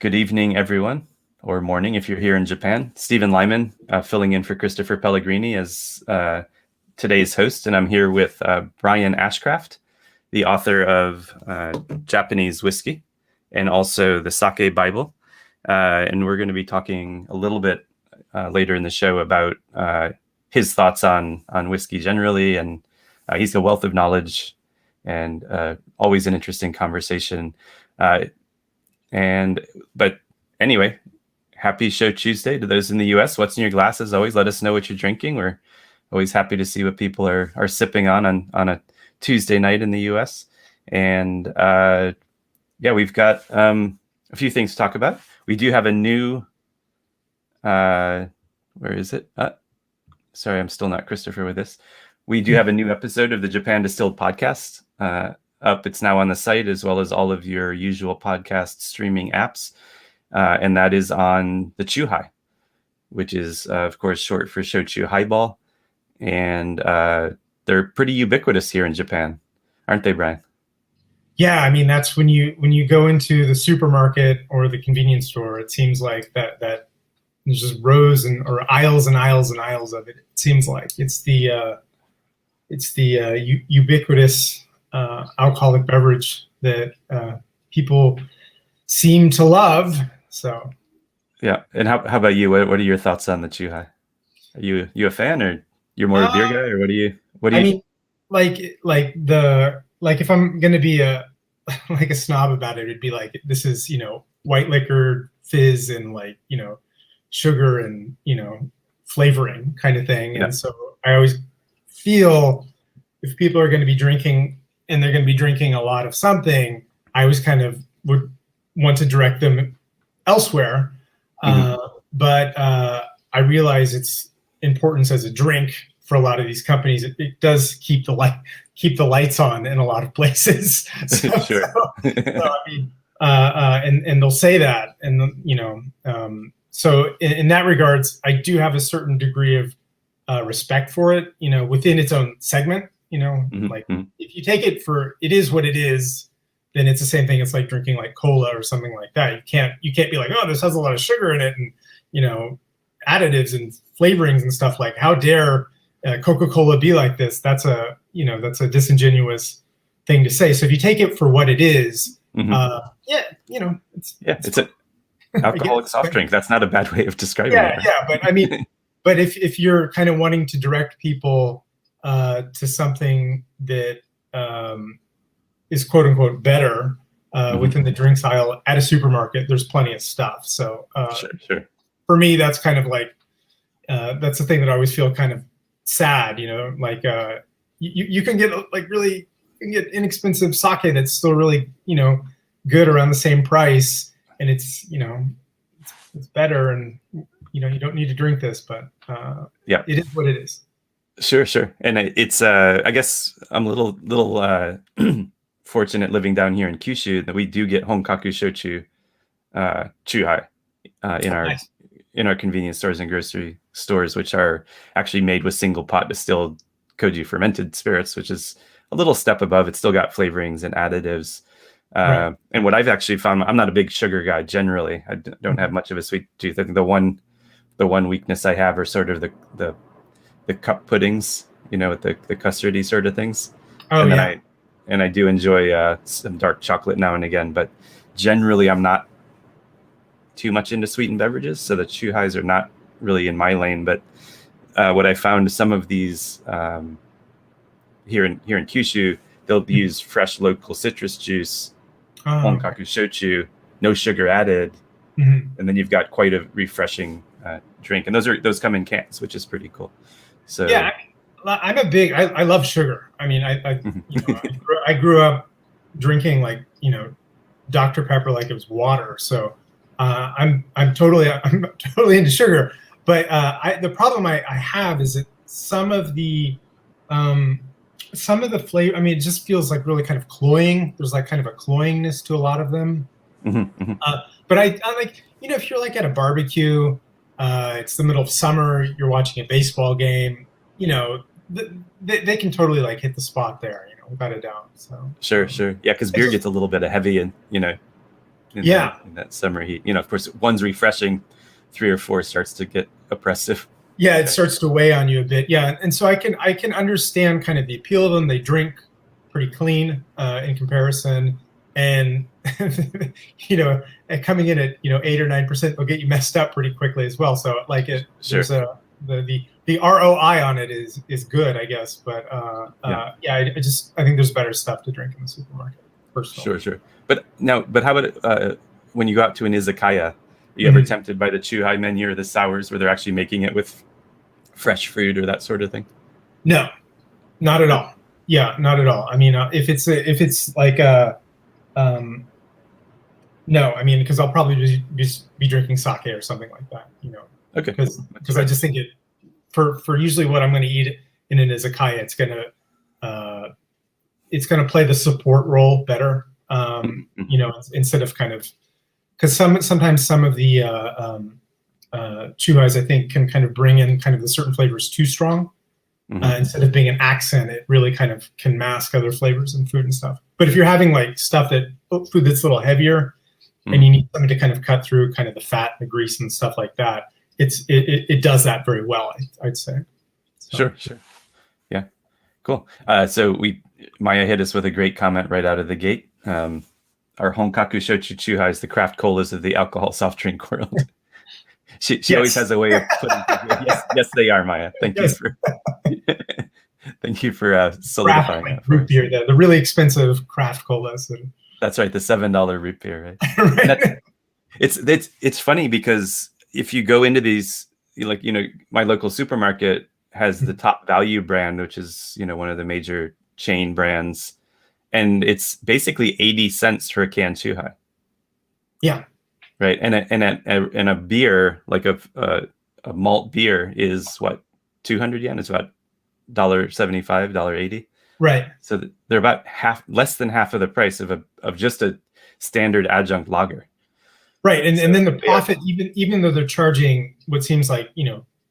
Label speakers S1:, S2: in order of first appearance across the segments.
S1: Good evening, everyone, or morning if you're here in Japan. Stephen Lyman, filling in for Christopher Pellegrini as today's host, and I'm here with Brian Ashcraft, the author of Japanese Whiskey and also the Sake Bible. And we're going to be talking a little bit later in the show about his thoughts on whiskey generally, and he's a wealth of knowledge and always an interesting conversation. But anyway, happy Shochu'sday to those in the US. What's in your glasses? Always let us know what you're drinking. We're always happy to see what people are sipping on a Tuesday night in the US. And we've got a few things to talk about. We do have a new, where is it? Sorry, I'm still not Christopher with this. We do have a new episode of the Japan Distilled podcast up. It's now on the site as well as all of your usual podcast streaming apps. And that is on the Chuhai, which is, of course, short for Shochu Highball. And they're pretty ubiquitous here in Japan, aren't they, Brian?
S2: Yeah, I mean, that's when you go into the supermarket or the convenience store, it seems like that there's just rows or aisles and aisles and aisles of it. It seems like it's the ubiquitous alcoholic beverage that people seem to love. So,
S1: yeah. And how about you? What are your thoughts on the Chuhai? Are you a fan, or you're more a beer guy, or what do you?
S2: I mean, like if I'm gonna be a snob about it, it'd be like, this is white liquor fizz and sugar and flavoring kind of thing. Yeah. And so I always feel if people are going to be drinking and they're going to be drinking a lot of something, I always kind of would want to direct them elsewhere. Mm-hmm. But I realize its importance as a drink for a lot of these companies. It does keep the lights on in a lot of places.
S1: Sure.
S2: I mean, and they'll say that, and so in that regards, I do have a certain degree of respect for it, within its own segment. Mm-hmm. If you take it for it is what it is, then it's the same thing. It's like drinking like cola or something like that. You can't be like, oh, this has a lot of sugar in it and additives and flavorings and stuff. Like, how dare Coca-Cola be like this? That's a disingenuous thing to say. So if you take it for what it is,
S1: mm-hmm. It's an alcoholic soft drink. That's not a bad way of describing it.
S2: Yeah, but I mean, but if you're kind of wanting to direct people to something that is quote unquote better mm-hmm. within the drinks aisle at a supermarket, there's plenty of stuff. So
S1: sure.
S2: For me, that's kind of like that's the thing that I always feel kind of sad. You can get you can get inexpensive sake that's still really good around the same price, and it's it's better, and you don't need to drink this, but
S1: yeah,
S2: it is what it is.
S1: Sure. And it's I guess I'm a little fortunate living down here in Kyushu that we do get Honkaku Shochu Chuhai in our convenience stores and grocery stores, which are actually made with single pot distilled Koji fermented spirits, which is a little step above. It's still got flavorings and additives. Right. And what I've actually found, I'm not a big sugar guy generally. I don't have much of a sweet tooth. I think the one weakness I have are sort of the cup puddings, with the custardy sort of things.
S2: Oh,
S1: and
S2: yeah.
S1: I do enjoy some dark chocolate now and again, but generally I'm not too much into sweetened beverages, so the Chuhais are not really in my lane. But what I found, some of these here in Kyushu, they'll use fresh local citrus juice, Honkaku Shochu, no sugar added, mm-hmm. and then you've got quite a refreshing drink. And those come in cans, which is pretty cool. So
S2: yeah, I'm a big. I love sugar. I mean, I grew up drinking Dr. Pepper like it was water. So I'm totally into sugar. But the problem I have is that some of the flavor, I mean, it just feels like really kind of cloying. There's like kind of a cloyingness to a lot of them.
S1: Mm-hmm, mm-hmm.
S2: But I like, if you're like at a barbecue, it's the middle of summer, you're watching a baseball game, they can totally like hit the spot there, without a doubt. So
S1: sure. Yeah, because beer gets a little bit of heavy and, in
S2: Yeah.
S1: in that summer heat. Of course, one's refreshing, 3 or 4 starts to get oppressive.
S2: Yeah, it starts to weigh on you a bit. Yeah, and so I can understand kind of the appeal of them. They drink pretty clean in comparison, and coming in at 8 or 9%, they'll get you messed up pretty quickly as well. So like
S1: Sure.
S2: there's the ROI on it is good, I guess. But I think there's better stuff to drink in the supermarket. Personally.
S1: Sure. But how about when you go out to an izakaya? Are you ever tempted by the Chuhai menu or the sours where they're actually making it with fresh fruit or that sort of thing?
S2: No, not at all. Yeah, not at all. I mean, if it's like no, I mean, because I'll probably be drinking sake or something like that,
S1: Okay.
S2: Because I just think for usually what I'm going to eat in an izakaya, it's going to play the support role better, instead of kind of, because sometimes some of the chuhais, I think, can kind of bring in kind of the certain flavors too strong. Instead of being an accent, it really kind of can mask other flavors in food and stuff. But if you're having like food that's a little heavier, and you need something to kind of cut through kind of the fat, the grease, and stuff like that, it does that very well, I'd say. So.
S1: Sure. Yeah, cool. So Maya hit us with a great comment right out of the gate. Our Honkaku Shochu Chuhai is the craft colas of the alcohol soft drink world. She always has a way of putting things. Yes, they are, Maya. Thank you for solidifying that.
S2: Root beer, the really expensive craft colas.
S1: That's right, the $7 root beer, right?
S2: Right.
S1: It's funny because if you go into these, my local supermarket has the Top Value brand, which is one of the major chain brands, and it's basically 80 cents for a can Chuhai. Yeah. Right, and a beer like a malt beer is what, 200 yen? It's about $1.75, $1.80. Right. So they're about less than half of the price of just a standard adjunct lager.
S2: Right, and then the profit, even though they're charging what seems like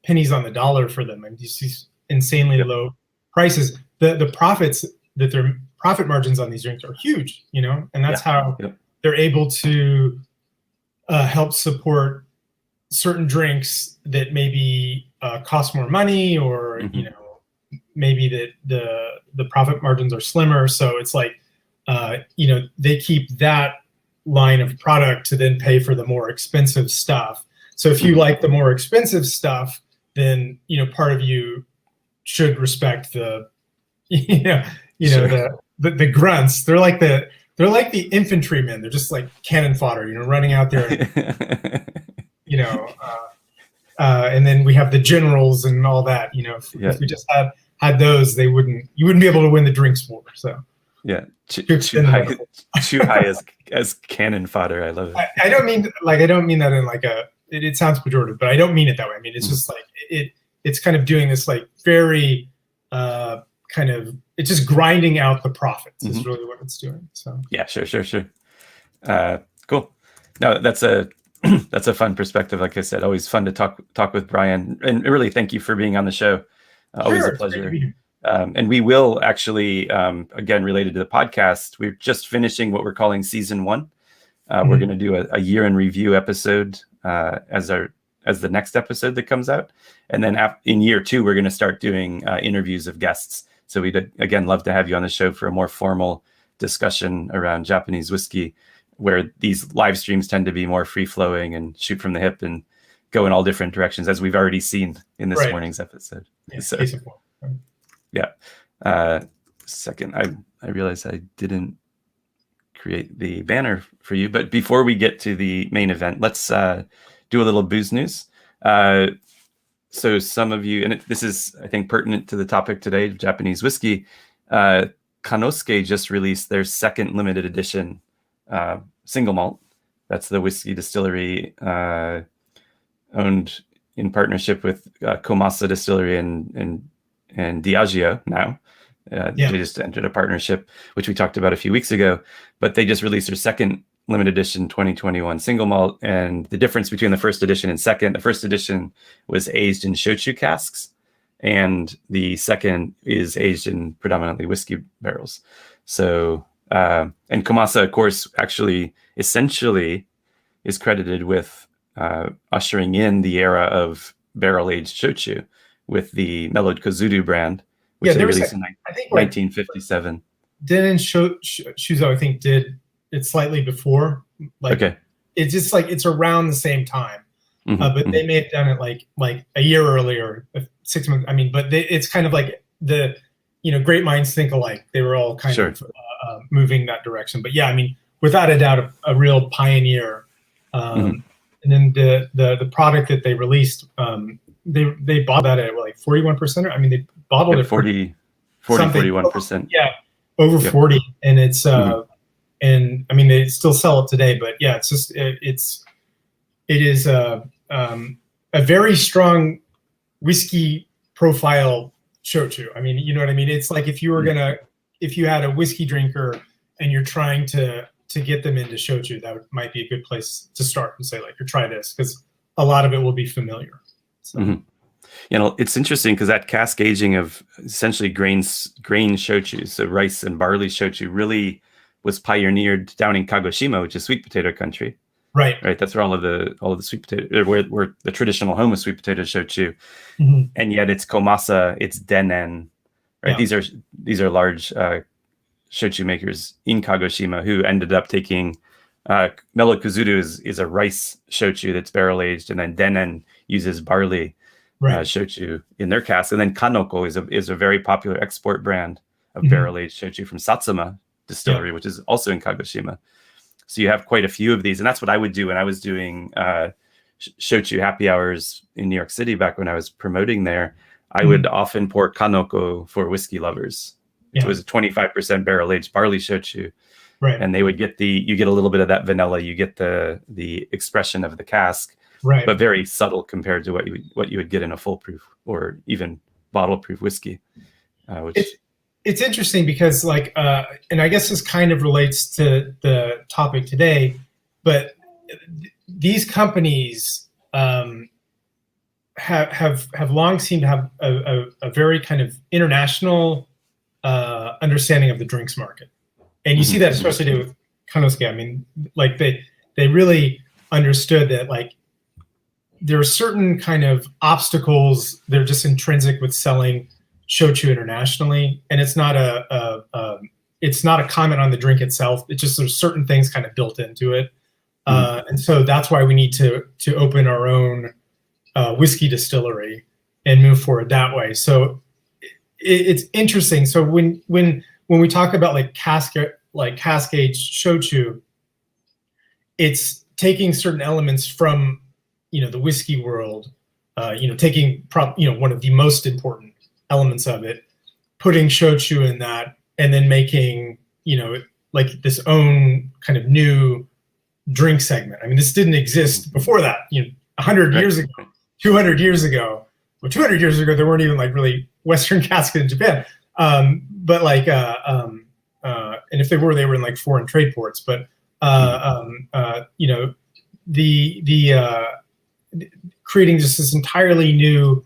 S2: pennies on the dollar for them, and these insanely low prices, the profits that their profit margins on these drinks are huge, and that's how they're able to help support certain drinks that maybe cost more money, or maybe that the profit margins are slimmer. So it's like they keep that line of product to then pay for the more expensive stuff. So if you like the more expensive stuff, then part of you should respect the the grunts. They're like the infantrymen. They're just like cannon fodder, running out there. And then we have the generals and all that. If we just had those, you wouldn't be able to win the drinks war. So
S1: Chuhai as cannon fodder. I love it.
S2: I don't mean that in like it sounds pejorative, but I don't mean it that way. I mean, it's just like it's kind of doing this like very it's just grinding out the profits is really what it's doing. So
S1: yeah, sure. Cool. No, that's a fun perspective. Like I said, always fun to talk with Brian, and really thank you for being on the show. Always a pleasure. And we will actually, again, related to the podcast, we're just finishing what we're calling season 1. We're going to do a year in review episode as the next episode that comes out, and then in year 2 we're going to start doing interviews of guests. So we'd again love to have you on the show for a more formal discussion around Japanese whiskey, where these live streams tend to be more free flowing and shoot from the hip and go in all different directions, as we've already seen in this morning's episode. Second, I realized I didn't create the banner for you, but before we get to the main event, let's do a little booze news. So some of you, and this is, I think, pertinent to the topic today, Japanese whiskey. Kanosuke just released their second limited edition single malt. That's the whiskey distillery owned in partnership with Komasa Distillery and Diageo now. They just entered a partnership, which we talked about a few weeks ago, but they just released their second limited edition 2021 single malt. And the difference between the first edition and second, the first edition was aged in shochu casks, and the second is aged in predominantly whiskey barrels. So And Komasa, of course, actually essentially is credited with ushering in the era of barrel-aged shochu with the mellowed Kozudu brand, which they released in
S2: I think
S1: 1957.
S2: Denon Shuzo, I think, did it slightly before.
S1: Okay.
S2: It's just like it's around the same time. But they may have done it like a year earlier, 6 months. I mean, but it's kind of like the, great minds think alike. They were all kind of moving that direction. But yeah, I mean, without a doubt, a real pioneer. And then the product that they released, they bought that at like 41%. I mean, they bottled it
S1: 41%.
S2: Yeah, over 40, and it's and I mean they still sell it today. But yeah, it's just it is a very strong whiskey profile shochu. I mean, you know what I mean? It's like if you had a whiskey drinker and you're trying to get them into shochu, that might be a good place to start and say like, try this, because a lot of it will be familiar. So.
S1: It's interesting because that cask aging of essentially grain shochu, so rice and barley shochu, really was pioneered down in Kagoshima, which is sweet potato country.
S2: Right.
S1: That's where all of the sweet potato, where the traditional home of sweet potato shochu, and yet it's Komasa, it's Denen, right? Yeah. These are large shochu makers in Kagoshima who ended up taking mellowed Kozudu is a rice shochu that's barrel aged, and then Denen uses barley shochu in their cask, and then Kanoko is a very popular export brand of barrel aged shochu from Satsuma Distillery, which is also in Kagoshima. So you have quite a few of these, and that's what I would do when I was doing shochu happy hours in New York City back when I was promoting there. I would often pour Kanoko for whiskey lovers. It was a 25% barrel aged barley shochu, and they would you get a little bit of that vanilla, you get the expression of the cask, but very subtle compared to what you would get in a full proof or even bottle proof whiskey.
S2: It's interesting because and I guess this kind of relates to the topic today, but these companies have long seemed to have a very kind of international understanding of the drinks market. And you see that especially with Kanosuke. I mean, like they really understood that like there are certain kind of obstacles that are just intrinsic with selling shochu internationally, and it's not a comment on the drink itself. It's just there's certain things kind of built into it, and so that's why we need to open our own whiskey distillery and move forward that way. So it's interesting. So when we talk about like cask aged shochu, it's taking certain elements from the whiskey world, taking one of the most important elements of it, putting shochu in that, and then making like this own kind of new drink segment. I mean, this didn't exist before that. 100 years ago, 200 years ago. Well, 200 years ago, there weren't even like really Western casks in Japan. But like, and if they were in like foreign trade ports. But creating just this entirely new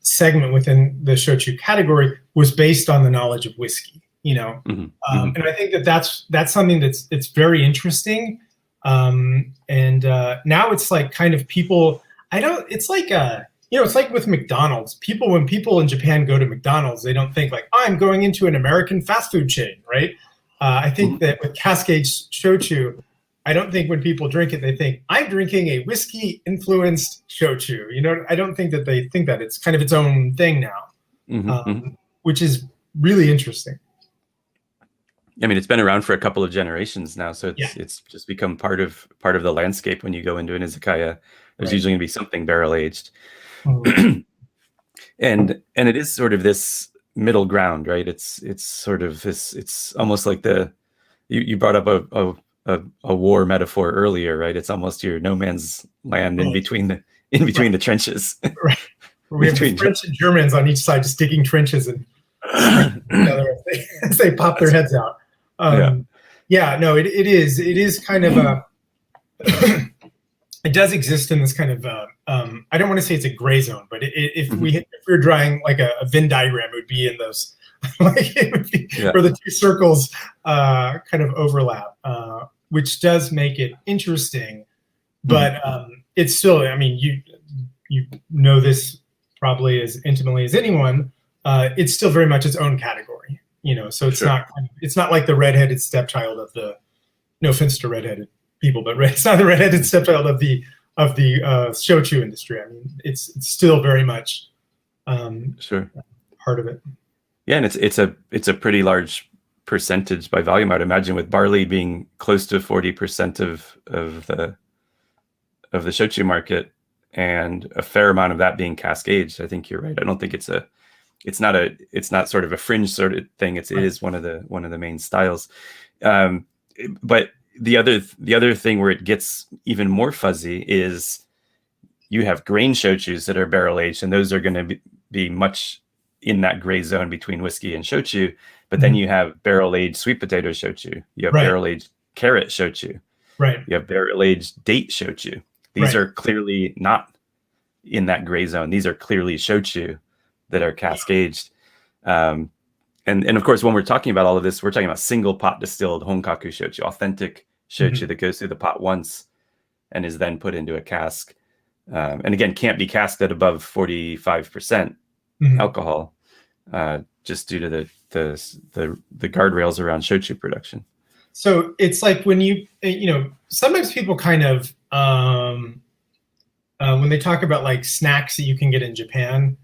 S2: segment within the shochu category was based on the knowledge of whiskey, and I think that's something it's very interesting. And now it's like kind of people, it's like it's like with McDonald's. When people in Japan go to McDonald's, they don't think like, I'm going into an American fast food chain, right? I think that with Cascade Shochu, I don't think when people drink it, they think, I'm drinking a whiskey-influenced shochu. I don't think that they think that. It's kind of its own thing now, which is really interesting.
S1: I mean, it's been around for a couple of generations now, so it's just become part of the landscape. When you go into an izakaya, there's usually going to be something barrel-aged. And it is sort of this middle ground, right? It's sort of this, it's almost like you brought up a war metaphor earlier, right? It's almost your no man's land in between the trenches.
S2: Right. We have French and Germans on each side just digging trenches and as they pop their heads out. It is kind of a it does exist in this kind of I don't want to say it's a gray zone, but if we're drawing like a Venn diagram, it would be in Like it would be where the two circles kind of overlap, which does make it interesting. But it's still, I mean, you know this probably as intimately as anyone. It's still very much its own category, you know. So it's not like the redheaded stepchild of the. No offense to redheaded people, but it's not the redheaded stepchild of the shochu industry. I mean, it's still very much part of it.
S1: Yeah, and it's a pretty large percentage by volume. I'd imagine with barley being close to 40% of the shochu market, and a fair amount of that being cask aged. I think you're right. I don't think it's not sort of a fringe sort of thing. It is one of the main styles. But the other thing where it gets even more fuzzy is you have grain shochus that are barrel aged, and those are going to be much in that gray zone between whiskey and shochu. But then you have barrel aged sweet potato shochu. You have barrel aged carrot shochu. Right. You have barrel aged date shochu. These are clearly not in that gray zone. These are clearly shochu that are cask aged. And of course, when we're talking about all of this, we're talking about single pot distilled honkaku shochu, authentic shochu that goes through the pot once and is then put into a cask. And again, can't be casked at above 45% alcohol, just due to the guardrails around shochu production.
S2: So it's like when sometimes people kind of when they talk about like snacks that you can get in Japan,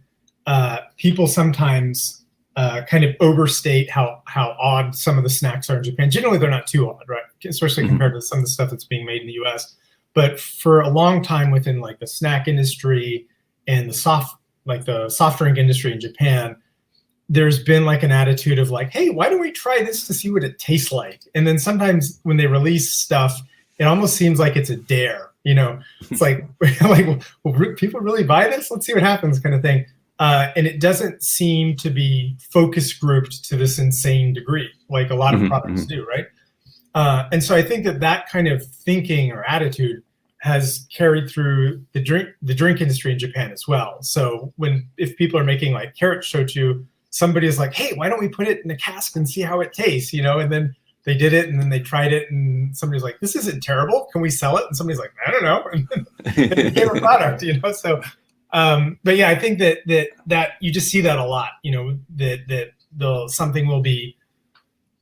S2: people sometimes kind of overstate how odd some of the snacks are in Japan. Generally, they're not too odd, right? Especially compared to some of the stuff that's being made in the U.S. But for a long time within like the snack industry and the soft drink industry in Japan, there's been like an attitude of like, hey, why don't we try this to see what it tastes like? And then sometimes when they release stuff, it almost seems like it's a dare. You know, it's like will people really buy this? Let's see what happens, kind of thing. And it doesn't seem to be focus grouped to this insane degree, like a lot of products do, right? And so I think that kind of thinking or attitude has carried through the drink industry in Japan as well. So if people are making like carrot shochu, somebody is like, hey, why don't we put it in a cask and see how it tastes, you know? And then they did it, and then they tried it, and somebody's like, this isn't terrible. Can we sell it? And somebody's like, I don't know. And then it became a product, you know? So, but yeah, I think that you just see that a lot, you know, that something will be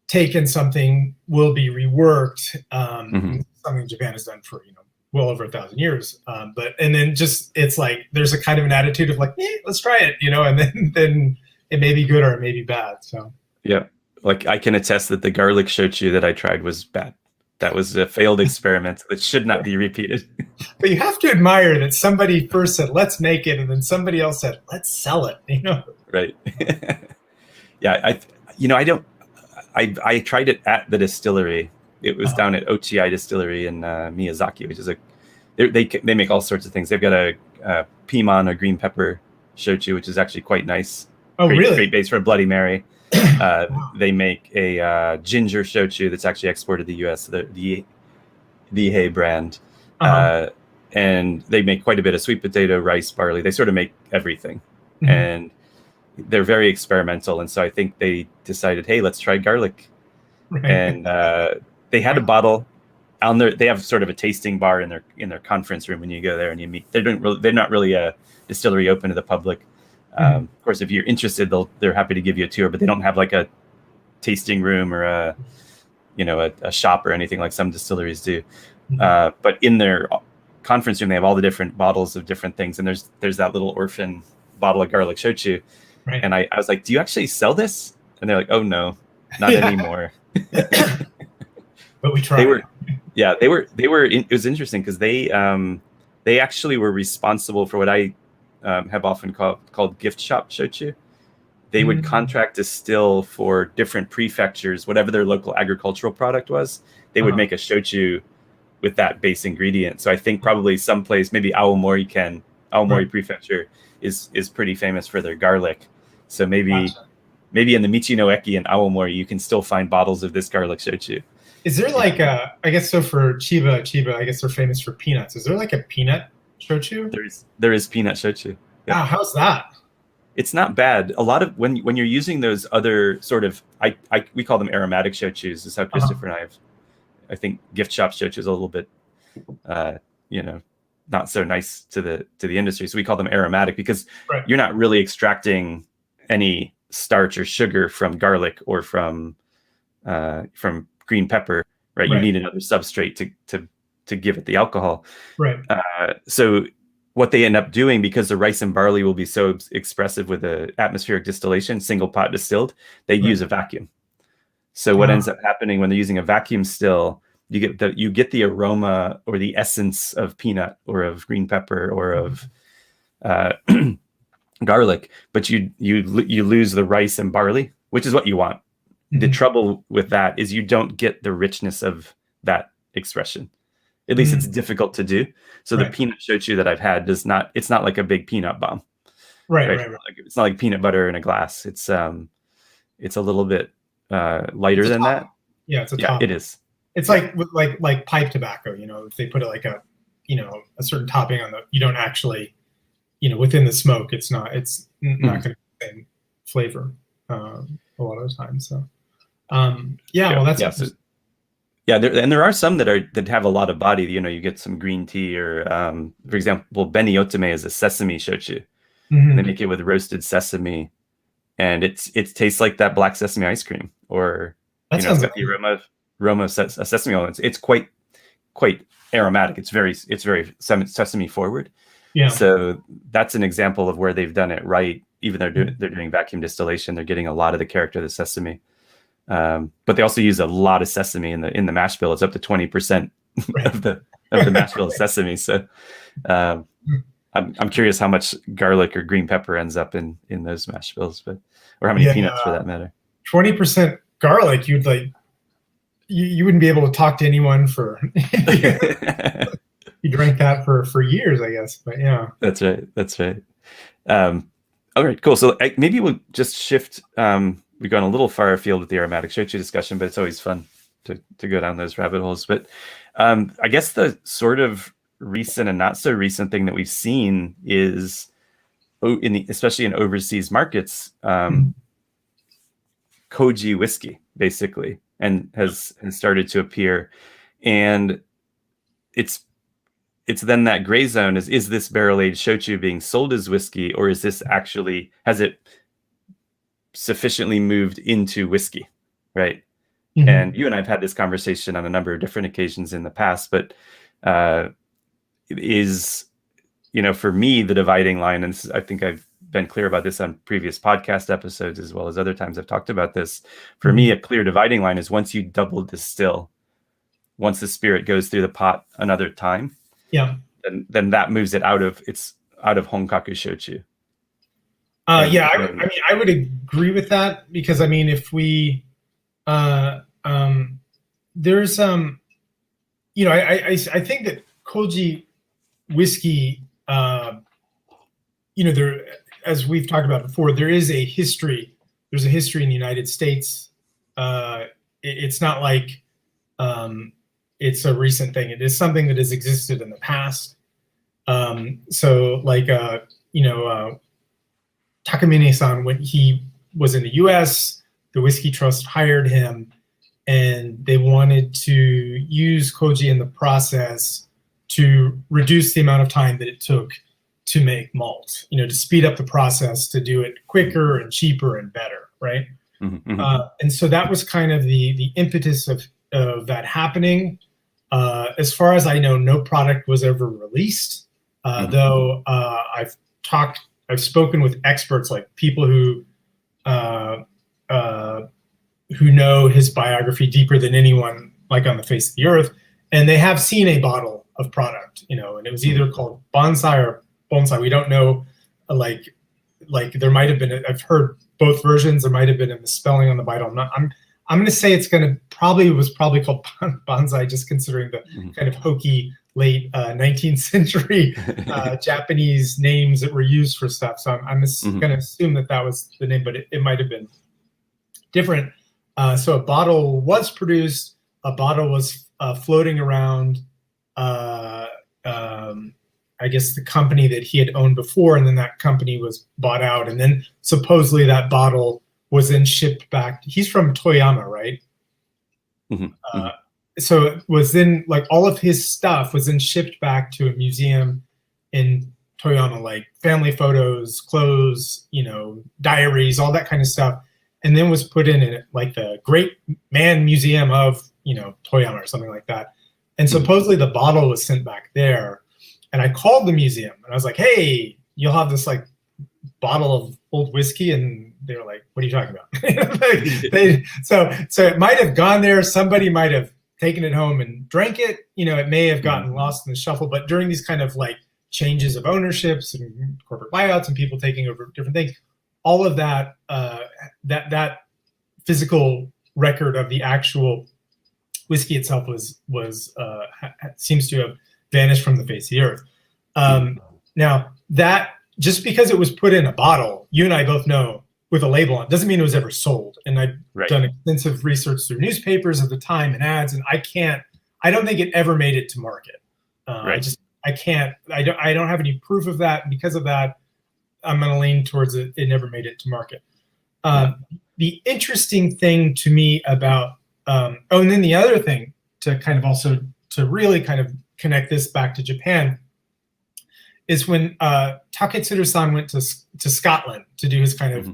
S2: taken, something will be reworked. Something Japan has done for, you know, well over 1,000 years. And then just, it's like, there's a kind of an attitude of like, let's try it, you know, and then it may be good or it may be bad. So,
S1: yeah. Like I can attest that the garlic shochu that I tried was bad. That was a failed experiment that should not be repeated.
S2: But you have to admire that somebody first said, let's make it. And then somebody else said, let's sell it, you know?
S1: Right. Yeah. I tried it at the distillery. It was down at Ochi Distillery in Miyazaki, which is they make all sorts of things. They've got a piman or green pepper shochu, which is actually quite nice.
S2: Oh, really?
S1: Great base for a Bloody Mary. They make a ginger shochu that's actually exported to the U.S. The Hey brand, and they make quite a bit of sweet potato, rice, barley. They sort of make everything, and they're very experimental. And so I think they decided, hey, let's try garlic, and they had a bottle on there. They have sort of a tasting bar in their conference room when you go there and you meet. They're not really a distillery open to the public. Of course, if you're interested, they're happy to give you a tour, but they don't have like a tasting room or a shop or anything like some distilleries do. But in their conference room, they have all the different bottles of different things, and there's that little orphan bottle of garlic shochu. Right. And I was like, "Do you actually sell this?" And they're like, "Oh no, not anymore."
S2: But we tried.
S1: They were. It was interesting because they actually were responsible for what I have often called gift shop shochu. They would contract distill for different prefectures, whatever their local agricultural product was. They would make a shochu with that base ingredient. So I think probably someplace, maybe Aomori Prefecture is pretty famous for their garlic. So maybe in the Michino Eki in Aomori, you can still find bottles of this garlic shochu.
S2: Is there like I guess so for Chiba, I guess they're famous for peanuts. Is there like a peanut shochu?
S1: There is peanut shochu.
S2: Yeah. Wow, how's that?
S1: It's not bad. A lot of when you're using those other sort of we call them aromatic shochus. Is how Christopher and I have. I think gift shop shochu is a little bit, not so nice to the industry. So we call them aromatic because you're not really extracting any starch or sugar from garlic or from green pepper, right? You need another substrate to give it the alcohol.
S2: Right.
S1: So what they end up doing, because the rice and barley will be so expressive with the atmospheric distillation, single pot distilled, they use a vacuum. So what ends up happening when they're using a vacuum still, you get the aroma or the essence of peanut or of green pepper or of garlic, but you lose the rice and barley, which is what you want. The trouble with that is you don't get the richness of that expression. At least it's difficult to do. So the peanut shochu that I've had it's not like a big peanut bomb. Right. It's not like peanut butter in a glass. It's a little bit lighter than that.
S2: Yeah, it's a top.
S1: It is.
S2: It's like pipe tobacco, if they put it like a certain topping on you don't actually, within the smoke, it's not going to be the same flavor a lot of the time. So, well, that's
S1: there are some that have a lot of body. You get some green tea or, for example, Beni Otome is a sesame shochu. And they make it with roasted sesame, and it tastes like that black sesame ice cream, or it's got the aroma of sesame oil. It's quite aromatic. It's very sesame forward. Yeah. So that's an example of where they've done it right. Even though they're doing vacuum distillation, they're getting a lot of the character of the sesame. But they also use a lot of sesame in the mash bill. It's up to 20% of the mash bill of sesame. So I'm curious how much garlic or green pepper ends up in those mash bills, or how many peanuts for that matter.
S2: 20% garlic, you wouldn't be able to talk to anyone for. You drank that for years, I guess. But yeah,
S1: that's right. All right, cool. So maybe we'll just shift. We've gone a little far afield with the aromatic shochu discussion, but it's always fun to go down those rabbit holes. But I guess the sort of recent and not so recent thing that we've seen is, especially in overseas markets, Koji whiskey basically, and has started to appear, and it's then that gray zone is this barrel aged shochu being sold as whiskey, or is this actually, has it sufficiently moved into whiskey, right? And you and I've had this conversation on a number of different occasions in the past, but is, for me, the dividing line, and I think I've been clear about this on previous podcast episodes as well as other times I've talked about this. For me, a clear dividing line is once you double distill, once the spirit goes through the pot another time, then that moves it out of honkaku shochu.
S2: I would agree with that, because if we there's I think that Koji whiskey, there, as we've talked about before, there's a history in the United States. It's not like it's a recent thing. It is something that has existed in the past. So like Takamine-san, when he was in the US, the Whiskey Trust hired him, and they wanted to use Koji in the process to reduce the amount of time that it took to make malt, to speed up the process, to do it quicker and cheaper and better, right? And so that was kind of the impetus of that happening. As far as I know, no product was ever released, though I've spoken with experts, like people who know his biography deeper than anyone, like on the face of the earth, and they have seen a bottle of product, and it was either called bonsai or bonsai. We don't know, like there might have been. I've heard both versions. There might have been a misspelling on the bottle. I'm going to say it was probably called bonsai, just considering the kind of hokey late 19th century Japanese names that were used for stuff. So I'm going to assume that was the name, but it might have been different. So a bottle was produced. A bottle was floating around I guess the company that he had owned before, and then that company was bought out, and then supposedly that bottle was then shipped back. He's from Toyama, right? So it was then like all of his stuff was then shipped back to a museum in Toyama, like family photos, clothes, diaries, all that kind of stuff, and then was put in like the Great Man Museum of Toyama or something like that. And supposedly the bottle was sent back there. And I called the museum and I was like, hey, you'll have this like bottle of old whiskey. And they were like, what are you talking about? So it might have gone there. Somebody might have taken it home and drank it. It may have gotten lost in the shuffle. But during these kind of like changes of ownerships and corporate buyouts and people taking over different things, all of that, that physical record of the actual whiskey itself seems to have vanished from the face of the earth. Now, that just because it was put in a bottle, you and I both know with a label on, doesn't mean it was ever sold. And I've done extensive research through newspapers at the time and ads, and I don't think it ever made it to market. I don't have any proof of that. And because of that, I'm going to lean towards it never made it to market. The interesting thing to me about, and then the other thing to kind of also to really kind of connect this back to Japan is when Taketsuru-san went to Scotland to do his kind of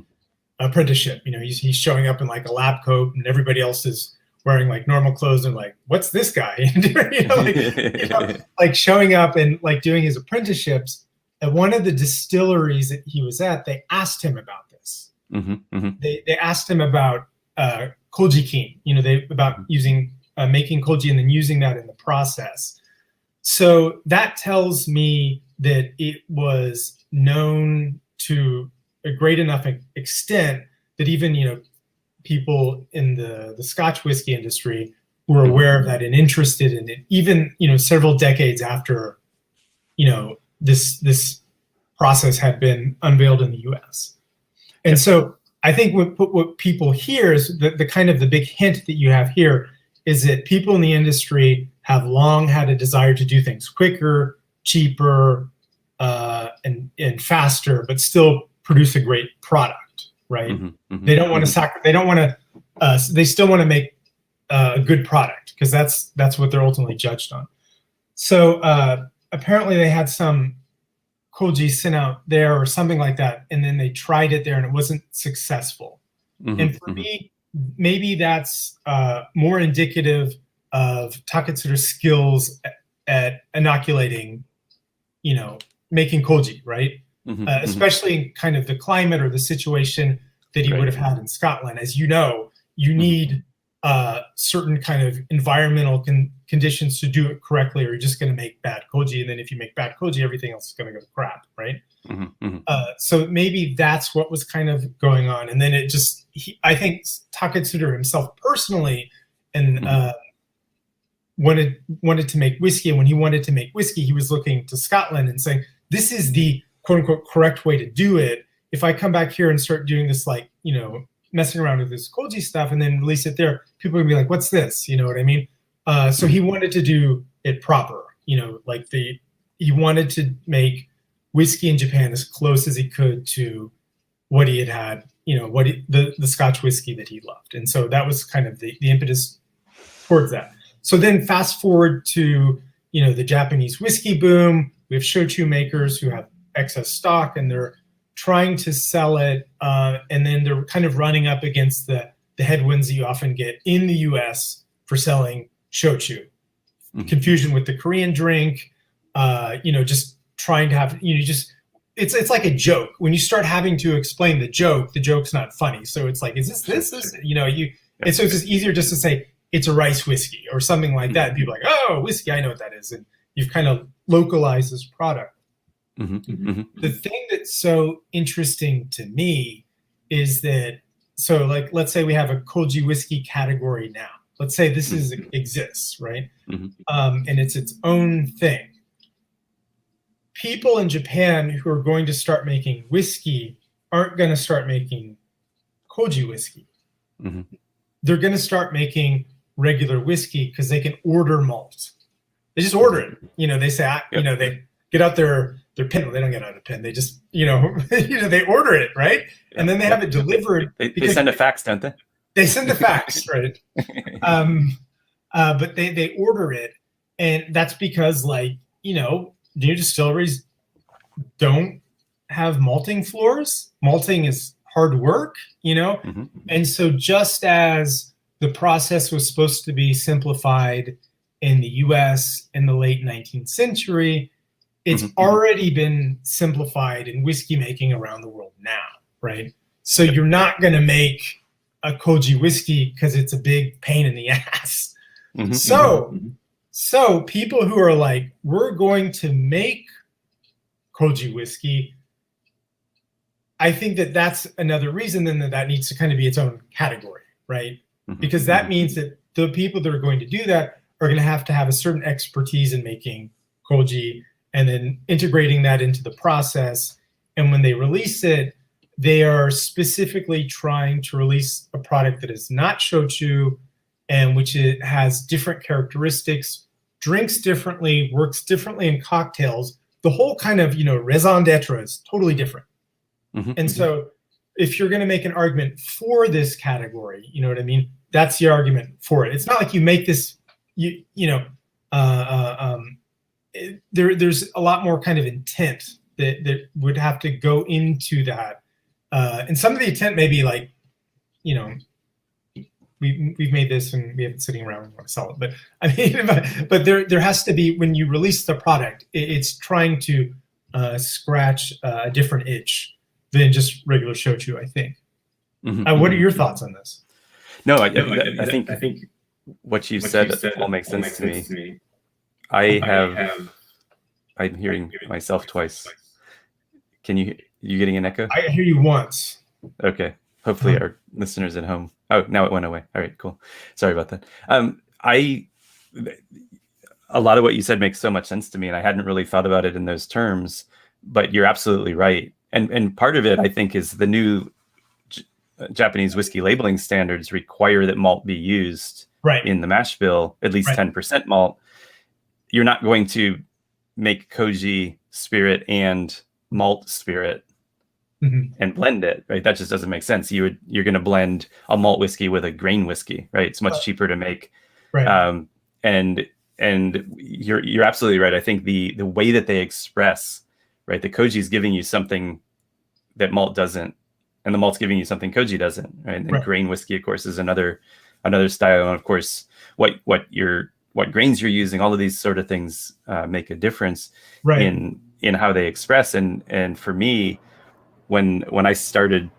S2: apprenticeship. He's showing up in like a lab coat and everybody else is wearing like normal clothes and like, what's this guy? Like showing up and like doing his apprenticeships. At one of the distilleries that he was at, they asked him about this. They asked him about Koji King, about using making Koji and then using that in the process. So that tells me that it was known to a great enough extent that even people in the Scotch whiskey industry were aware of that and interested in it, even several decades after this process had been unveiled in the U.S. And so I think what people hear is the kind of the big hint that you have here is that people in the industry have long had a desire to do things quicker, cheaper, and faster, but still produce a great product, right? They don't want to they don't want to. They still want to make a good product because that's what they're ultimately judged on. So apparently they had some Koji sent out there or something like that, and then they tried it there and it wasn't successful. And for me, maybe that's more indicative of Taketsuru's skills at inoculating, making Koji, right? Especially in kind of the climate or the situation that he would have had in Scotland. As you know, you need certain kind of environmental conditions to do it correctly, or you're just going to make bad Koji. And then if you make bad Koji, everything else is going to go to crap, right? So maybe that's what was kind of going on. And then I think Taketsuru himself personally and wanted to make whiskey. And when he wanted to make whiskey, he was looking to Scotland and saying, this is the quote unquote correct way to do it. If I come back here and start doing this, like, messing around with this Koji stuff and then release it there, people would be like, what's this? You know what I mean? So he wanted to do it proper, he wanted to make whiskey in Japan as close as he could to what he had, the Scotch whiskey that he loved. And so that was kind of the impetus towards that. So then fast forward to, the Japanese whiskey boom. We have shochu makers who have excess stock and they're trying to sell it. And then they're kind of running up against the headwinds that you often get in the US for selling shochu. Confusion with the Korean drink, just trying to have, it's like a joke. When you start having to explain the joke's not funny. So it's like, is this, so it's just easier just to say it's a rice whiskey or something like that. And people are like, oh, whiskey, I know what that is. And you've kind of localized this product. The thing that's so interesting to me is that, so like, let's say we have a Koji whiskey category now. Let's say this exists, right? And it's its own thing. People in Japan who are going to start making whiskey aren't going to start making Koji whiskey. They're going to start making regular whiskey because they can order malt. They just order it. They say, get out their pen. Well, they don't get out a pen. They just, they order it, right?
S1: Yeah.
S2: And then they have it delivered.
S1: They send a fax, don't they?
S2: They send the fax, right? But they order it, and that's because, like, new distilleries don't have malting floors. Malting is hard work,
S1: Mm-hmm.
S2: and so just as the process was supposed to be simplified in the U.S. in the late 19th century, it's
S1: Mm-hmm.
S2: already been simplified in whiskey making around the world now, right? So you're not going to make a Koji whiskey because it's a big pain in the ass.
S1: Mm-hmm.
S2: So people who are like, we're going to make Koji whiskey, I think that's another reason then that needs to kind of be its own category, right?
S1: Mm-hmm.
S2: Because that means that the people that are going to do that are going to have a certain expertise in making Koji and then integrating that into the process. And when they release it, they are specifically trying to release a product that is not shochu and which it has different characteristics, drinks differently, works differently in cocktails. The whole kind of, raison d'etre is totally different.
S1: Mm-hmm.
S2: And so if you're going to make an argument for this category, you know what I mean? That's the argument for it. It's not like you make this, there's a lot more kind of intent that would have to go into that. And some of the intent may be like, we've made this and we have it sitting around and want to sell it. But I mean, but there has to be, when you release the product, it's trying to scratch a different itch than just regular shochu, I think.
S1: Mm-hmm.
S2: What are your thoughts on this?
S1: No, I think what you said all makes sense to me. I'm hearing myself twice. Can you getting an echo?
S2: I hear you once.
S1: Okay. Hopefully our listeners at home. Oh, now it went away. All right, cool. Sorry about that. A lot of what you said makes so much sense to me, and I hadn't really thought about it in those terms, but you're absolutely right. And part of it, I think, is the new Japanese whiskey labeling standards require that malt be used in the mash bill, at least 10% malt. You're not going to make Koji spirit and malt spirit and blend it, right? That just doesn't make sense. You're going to blend a malt whiskey with a grain whiskey, right? It's much cheaper to make. Right. And you're absolutely right. I think the way that they express, right? The Koji is giving you something that malt doesn't, and the malt's giving you something Koji doesn't, right? And then grain whiskey, of course, is another style. And of course, what grains you're using, all of these sort of things make a difference in how they express. And for me, when I started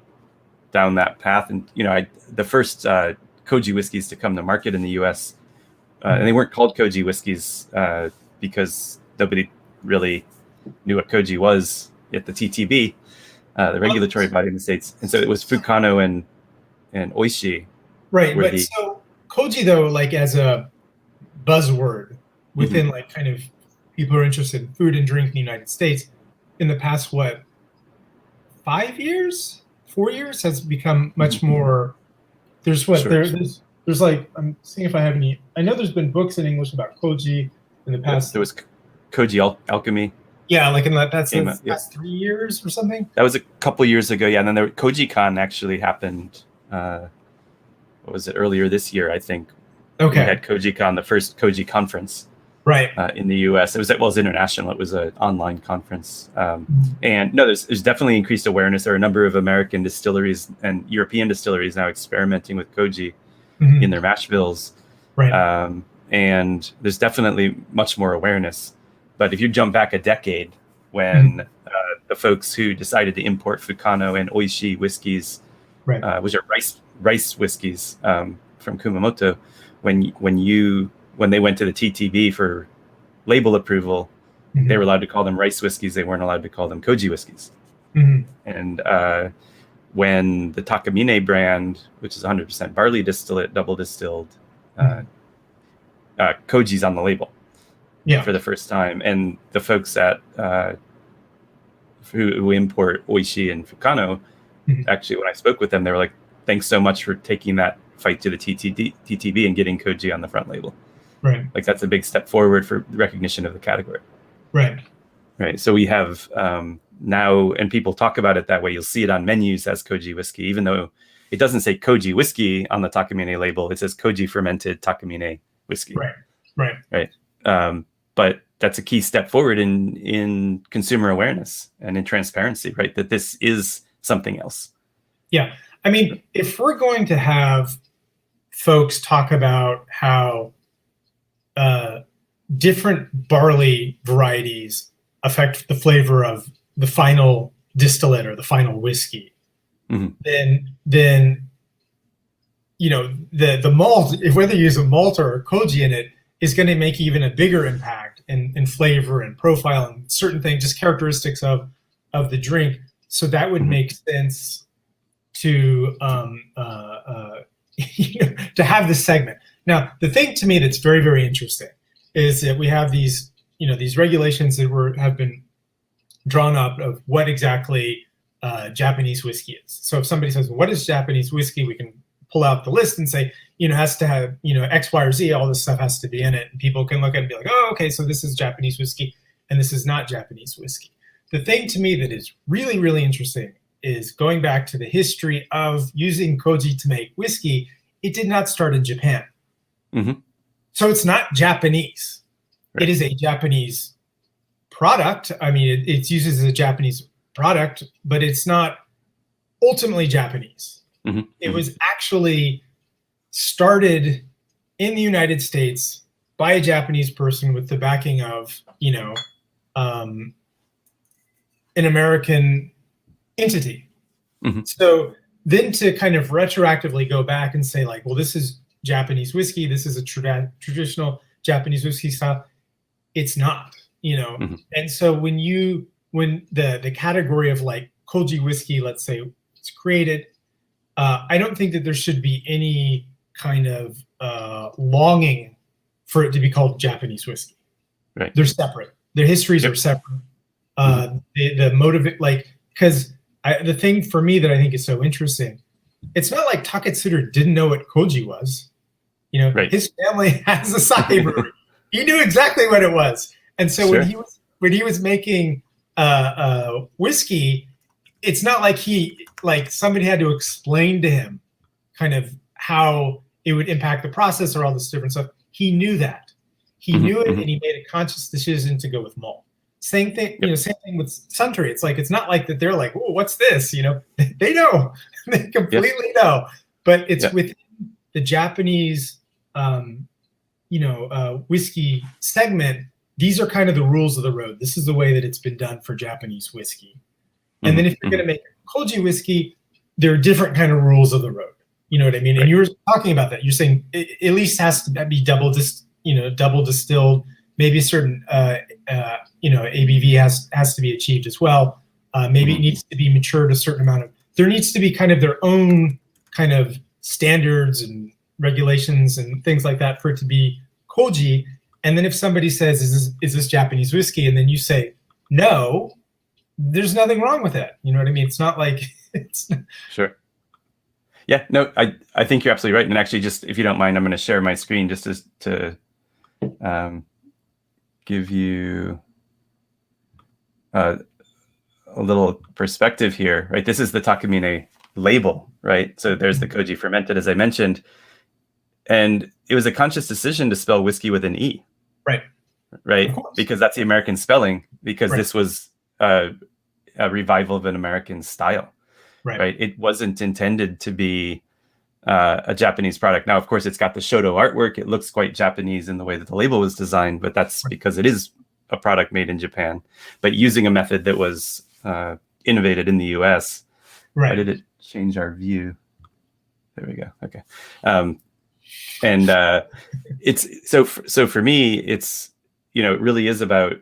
S1: down that path, and the first Koji whiskeys to come to market in the U.S. And they weren't called Koji whiskeys because nobody really knew what Koji was at the TTB, the regulatory body in the States. And so it was Fukudo and Oishi.
S2: Right. But so Koji, though, like as a buzzword within like kind of people who are interested in food and drink in the United States, in the past, 4 years has become much more. There's there's like, I'm seeing if I have any. I know there's been books in English about Koji in the past.
S1: There was Koji Alchemy.
S2: Yeah, like in the past 3 years or something.
S1: That was a couple years ago, yeah. And then Koji Con actually happened. What was it, earlier this year? I think. Okay. We had Koji Con, the first Koji conference. Right. In the U.S. It was international. It was an online conference. And no, there's definitely increased awareness. There are a number of American distilleries and European distilleries now experimenting with Koji in their mash bills. Right. And there's definitely much more awareness. But if you jump back a decade, when the folks who decided to import Fukudo and Oishi whiskeys, which are rice whiskeys from Kumamoto, when they went to the TTB for label approval, they were allowed to call them rice whiskeys. They weren't allowed to call them Koji whiskeys. And when the Takamine brand, which is 100% barley distillate, double distilled, Koji's on the label for the first time. And the folks at who import Oishi and Fukudo, actually, when I spoke with them, they were like, thanks so much for taking that fight to the TTB and getting Koji on the front label. Right. Like that's a big step forward for recognition of the category.
S2: Right.
S1: right? So we have now, and people talk about it that way. You'll see it on menus as Koji whiskey, even though it doesn't say Koji whiskey on the Takamine label. It says Koji fermented Takamine whiskey.
S2: Right.
S1: But that's a key step forward in consumer awareness and in transparency, right? That this is something else.
S2: Yeah. I mean, if we're going to have folks talk about how different barley varieties affect the flavor of the final distillate or the final whiskey, then the malt, whether you use a malt or a Koji in it, is going to make even a bigger impact in flavor and profile and certain things, just characteristics of the drink. So that would make sense to to have this segment. Now, the thing to me that's very, very interesting is that we have these regulations that have been drawn up of what exactly Japanese whiskey is. So if somebody says, what is Japanese whiskey? We can pull out the list and say, has to have, X, Y, or Z, all this stuff has to be in it. And people can look at it and be like, oh, okay, so this is Japanese whiskey and this is not Japanese whiskey. The thing to me that is really, really interesting is going back to the history of using Koji to make whiskey. It did not start in Japan. So it's not Japanese. Right. It is a Japanese product. I mean, it's used as a Japanese product, but it's not ultimately Japanese. It was actually started in the United States by a Japanese person with the backing of, an American entity. So then to kind of retroactively go back and say like, well, this is Japanese whiskey, this is a traditional Japanese whiskey style. It's not, And so when the category of like Koji whiskey, let's say, it's created, I don't think that there should be any kind of longing for it to be called Japanese whiskey.
S1: Right.
S2: They're separate. Their histories are separate. The motive, because the thing for me that I think is so interesting, it's not like Taketsuru didn't know what Koji was. His family has a sake brewery. He knew exactly what it was. And so when he was making whiskey, it's not like somebody had to explain to him kind of how it would impact the process or all this different stuff. He knew that. He knew it, and he made a conscious decision to go with malt. Same thing, same thing with Suntory. It's like, it's not like that they're like, oh, what's this? They know. They completely know. But it's within the Japanese whiskey segment. These are kind of the rules of the road. This is the way that it's been done for Japanese whiskey. And then if you're going to make Koji whiskey, there are different kind of rules of the road. You know what I mean? Right. And you were talking about that. You're saying it at least has to be double distilled. Maybe a certain ABV has to be achieved as well. Maybe it needs to be matured a certain amount of. There needs to be kind of their own kind of standards and regulations and things like that for it to be Koji. And then if somebody says, "Is this Japanese whiskey?" and then you say, "No," there's nothing wrong with it. You know what I mean? It's not like it's.
S1: Sure. Yeah. No, I think you're absolutely right. And actually, just if you don't mind, I'm going to share my screen just to give you a little perspective here, right? This is the Takamine label, right? So there's the Koji fermented, as I mentioned, and it was a conscious decision to spell whiskey with an E, right? Because that's the American spelling. Because this was a revival of an American style, right? It wasn't intended to be a Japanese product. Now, of course, it's got the Shoto artwork. It looks quite Japanese in the way that the label was designed, but that's because it is a product made in Japan, but using a method that was innovated in the US. Why did it change our view? There we go. Okay. It's so for me, it's, it really is about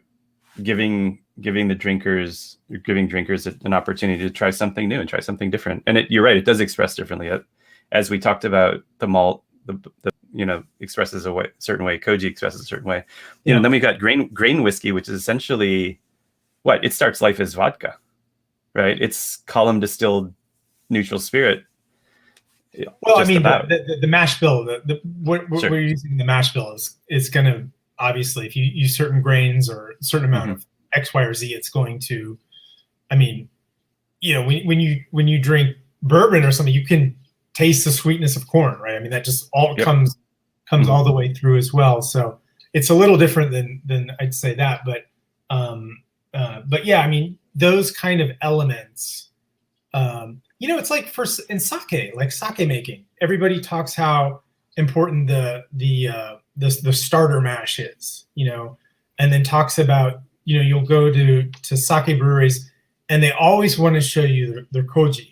S1: giving drinkers an opportunity to try something new and try something different. And you're right, it does express differently. As we talked about, the malt, expresses a certain way. Koji expresses a certain way. Then we got grain whiskey, which is essentially it starts life as vodka, right? It's column distilled neutral spirit.
S2: Well, I mean, the mash bill, what we're using the mash bill is going to, obviously, if you use certain grains or a certain amount of X, Y, or Z, it's going to, I mean, when you drink bourbon or something, you can taste the sweetness of corn, right? I mean, that just all comes all the way through as well. So it's a little different than I'd say that, but yeah, I mean, those kind of elements, it's like in sake, like sake making, everybody talks how important the starter mash is, and then talks about, you'll go to sake breweries and they always want to show you their koji.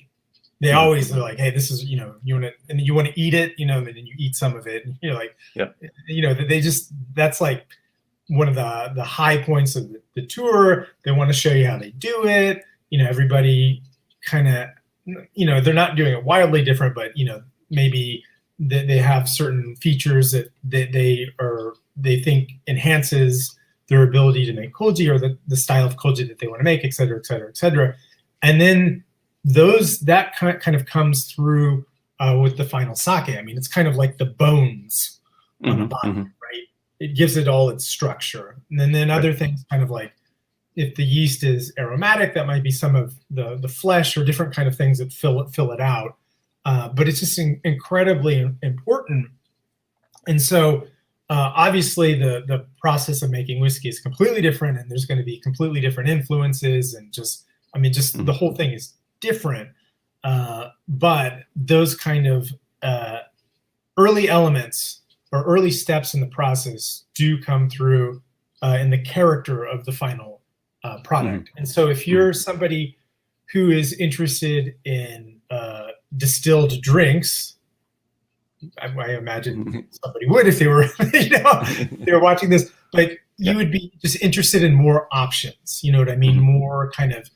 S2: They always are like, hey, this is, you want to eat it, and then you eat some of it. And you're like, that's like one of the high points of the tour. They want to show you how they do it. Everybody kind of, they're not doing it wildly different, but, maybe they have certain features that they think enhances their ability to make koji, or the style of koji that they want to make, et cetera, et cetera, et cetera. And then that kind of comes through with the final sake. I mean, it's kind of like the bones on the bottom, right? It gives it all its structure. And then other things, kind of like if the yeast is aromatic, that might be some of the flesh or different kind of things that fill it out. But it's just incredibly important. And so obviously the process of making whiskey is completely different, and there's going to be completely different influences, and just the whole thing is different. But those kind of early elements or early steps in the process do come through in the character of the final product. And so if you're somebody who is interested in distilled drinks, I imagine somebody would if they were, they were watching this, but you would be just interested in more options. You know what I mean? More kind of,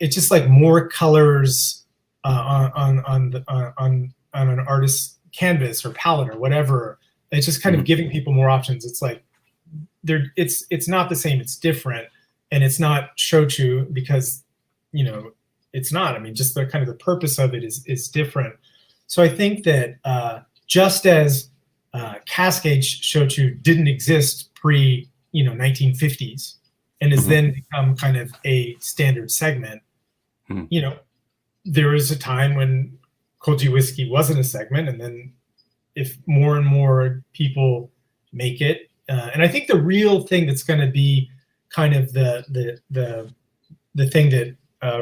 S2: it's just like more colors on an artist's canvas or palette or whatever. It's just kind of giving people more options. It's like it's not the same. It's different, and it's not shochu because it's not. I mean, just the kind of the purpose of it is different. So I think that just as Cascade Shochu didn't exist pre 1950s and has then become kind of a standard segment, there was a time when Koji whiskey wasn't a segment, and then if more and more people make it, and I think the real thing that's going to be kind of the thing that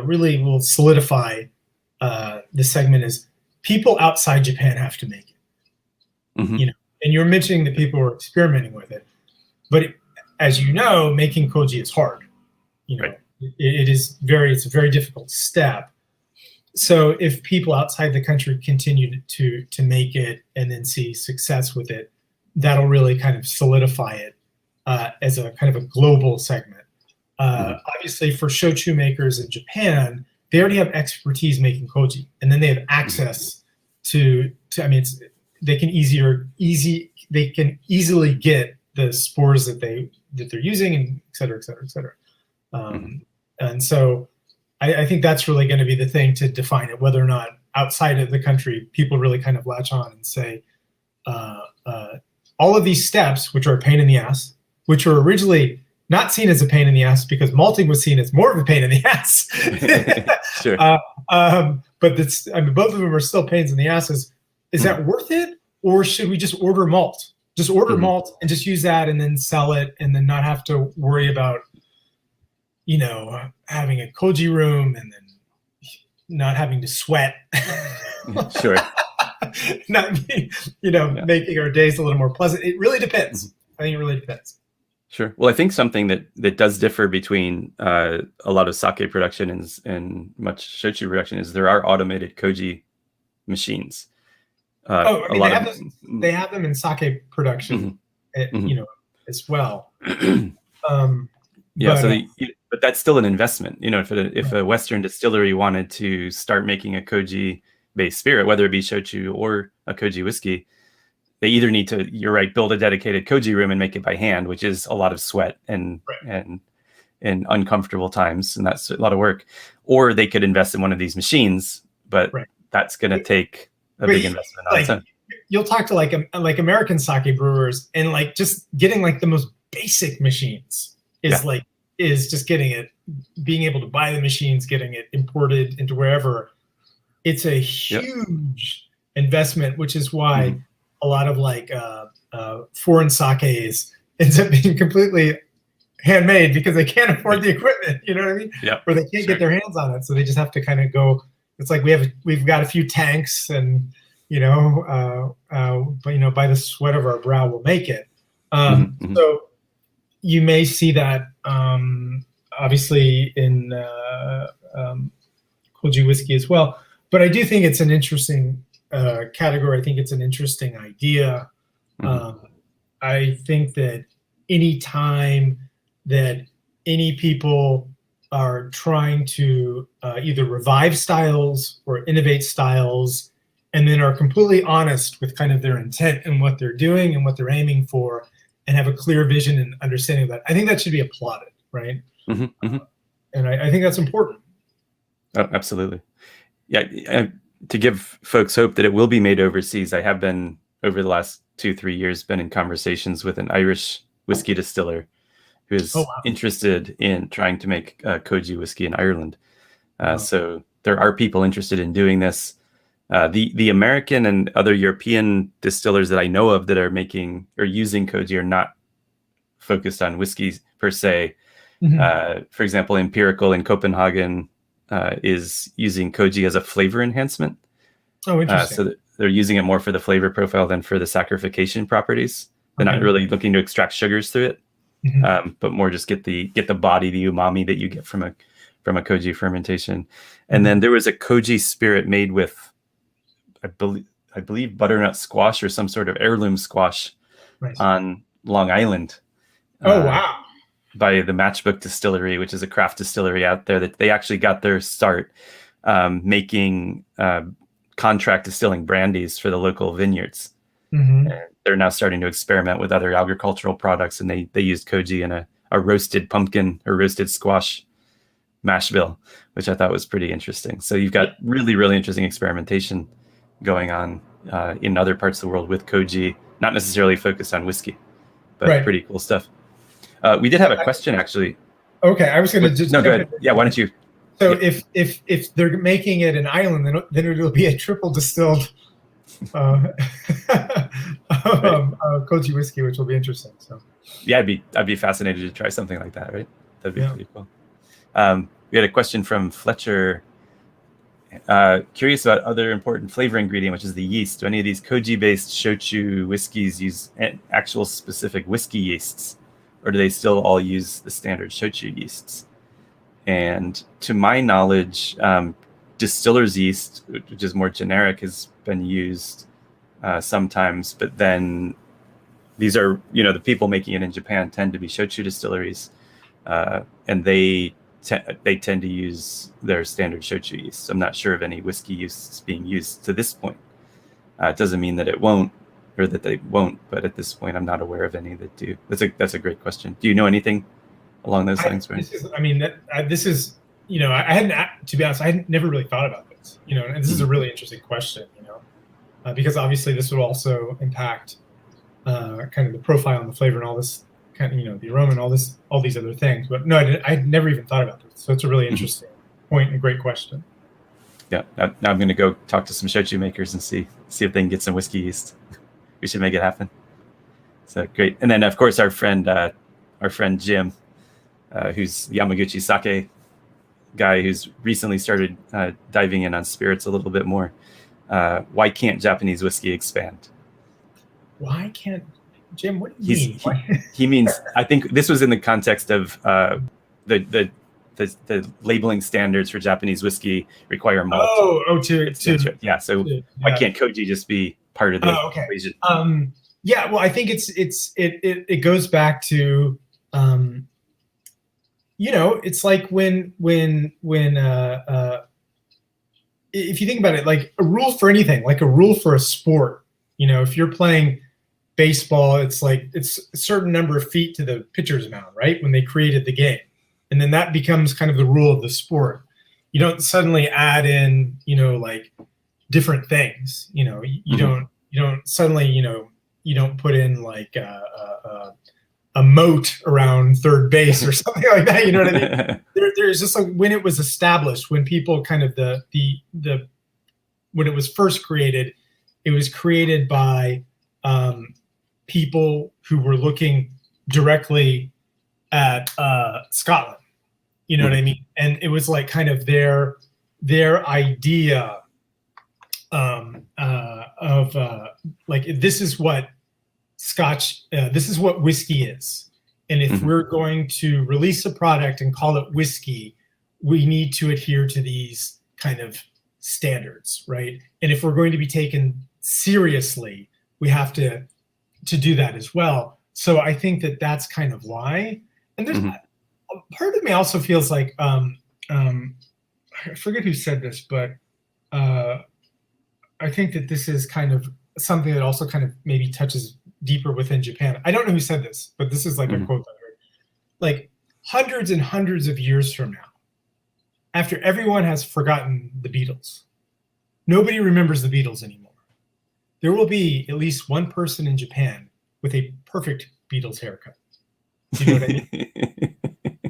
S2: really will solidify the segment is people outside Japan have to make it. And you're mentioning that people are experimenting with it, but as you know, making koji is hard. It's a very difficult step. So if people outside the country continue to make it and then see success with it, that'll really kind of solidify it as a kind of a global segment. Obviously, for shochu makers in Japan, they already have expertise making koji, and then they have access to they can easily get the spores that they're using, and et cetera, et cetera, et cetera. And so I think that's really going to be the thing to define it, whether or not outside of the country people really kind of latch on and say all of these steps, which are a pain in the ass, which were originally not seen as a pain in the ass because malting was seen as more of a pain in the ass.
S1: Sure.
S2: But both of them are still pains in the asses. Is that worth it? Or should we just order malt? Just order malt and just use that and then sell it and then not have to worry about, having a koji room and then not having to sweat.
S1: Sure.
S2: Not, making our days a little more pleasant. It really depends. I think it really depends.
S1: Sure. Well, I think something that does differ between a lot of sake production and much shochu production is there are automated koji machines.
S2: They have them in sake production, as well.
S1: But that's still an investment. If a Western distillery wanted to start making a koji-based spirit, whether it be shochu or a koji whiskey, they either need to, you're right, build a dedicated koji room and make it by hand, which is a lot of sweat and uncomfortable times, and that's a lot of work. Or they could invest in one of these machines, but that's going to take a big investment on its own.
S2: You'll talk to like American sake brewers, and like just getting like the most basic machines is like is just being able to buy the machines, getting it imported into wherever. It's a huge investment, which is why a lot of like foreign sakes ends up being completely handmade because they can't afford the equipment, you know what I mean?
S1: Yeah.
S2: Or they can't get their hands on it, so they just have to kind of go. It's like we've got a few tanks, and but by the sweat of our brow, we'll make it. So you may see that obviously in Koji whiskey as well. But I do think it's an interesting category. I think it's an interesting idea. I think that any time that any people are trying to either revive styles or innovate styles, and then are completely honest with kind of their intent and what they're doing and what they're aiming for, and have a clear vision and understanding of that, I think that should be applauded, right? And I think that's important.
S1: Oh, absolutely. Yeah, to give folks hope that it will be made overseas, I have been, over the last 2-3 years, been in conversations with an Irish whiskey distiller who is interested in trying to make Koji whiskey in Ireland. So there are people interested in doing this. The American and other European distillers that I know of that are making or using Koji are not focused on whiskeys per se. For example, Empirical in Copenhagen is using Koji as a flavor enhancement.
S2: Oh, interesting.
S1: So they're using it more for the flavor profile than for the saccharification properties. They're not really looking to extract sugars through it, but more just get the body, the umami that you get from a Koji fermentation. And then there was a Koji spirit made with, I believe butternut squash or some sort of heirloom squash on Long Island. By the Matchbook Distillery, which is a craft distillery out there, that they actually got their start making contract distilling brandies for the local vineyards. And they're now starting to experiment with other agricultural products, and they used Koji in a roasted pumpkin or roasted squash mash bill, which I thought was pretty interesting. So you've got really, really interesting experimentation going on in other parts of the world with Koji, not necessarily focused on whiskey, but pretty cool stuff. We did have a question, actually.
S2: Okay, I was going to just...
S1: No, go ahead. Yeah, why don't you...
S2: So if they're making it in Ireland, then it'll be a triple distilled Koji whiskey, which will be interesting. So
S1: yeah, I'd be fascinated to try something like that, right? That'd be pretty cool. We had a question from Fletcher. Curious about other important flavor ingredient, which is the yeast. Do any of these Koji-based shochu whiskeys use actual specific whiskey yeasts, or do they still all use the standard shochu yeasts? And to my knowledge, distiller's yeast, which is more generic, has been used sometimes. But then these are, the people making it in Japan tend to be shochu distilleries, and they tend to use their standard shochu yeast. I'm not sure of any whiskey yeasts being used to this point. It doesn't mean that it won't, or that they won't, but at this point, I'm not aware of any that do. That's a great question. Do you know anything along those lines?
S2: This is, I hadn't, to be honest, I had never really thought about this, and this is a really interesting question, because obviously this would also impact kind of the profile and the flavor and all this kind of, the aroma and all these other things. But no, I'd never even thought about this. So it's a really interesting point and a great question.
S1: Yeah. Now I'm going to go talk to some shochu makers and see if they can get some whiskey yeast. We should make it happen. So great. And then of course our friend Jim, who's the Yamaguchi sake guy, who's recently started diving in on spirits a little bit more. Why can't Japanese whiskey expand?
S2: Why can't, Jim? What do you mean?
S1: He means, I think this was in the context of the labeling standards for Japanese whiskey require malt. Yeah. So why can't Koji just be part of the equation?
S2: Yeah. Well, I think it goes back to, it's like when if you think about it, like a rule for anything, like a rule for a sport, if you're playing baseball, it's like it's a certain number of feet to the pitcher's mound, right? When they created the game. And then that becomes kind of the rule of the sport. You don't suddenly add in, like different things, you don't suddenly, you don't put in like a moat around third base or something like that. You know what I mean? There's just like when it was established, when people kind of when it was first created, it was created by people who were looking directly at Scotland. You know what I mean? And it was like kind of their idea of like, this is what Scotch, this is what whiskey is. And if we're going to release a product and call it whiskey, we need to adhere to these kind of standards, right? And if we're going to be taken seriously, we have to do that as well. So I think that that's kind of why. And there's part of me also feels like I forget who said this, but I think that this is kind of something that also kind of maybe touches deeper within Japan. I don't know who said this, but this is like a quote I heard. Like hundreds and hundreds of years from now, after everyone has forgotten the Beatles, nobody remembers the Beatles anymore. There will be at least one person in Japan with a perfect Beatles haircut. Do you know what I mean?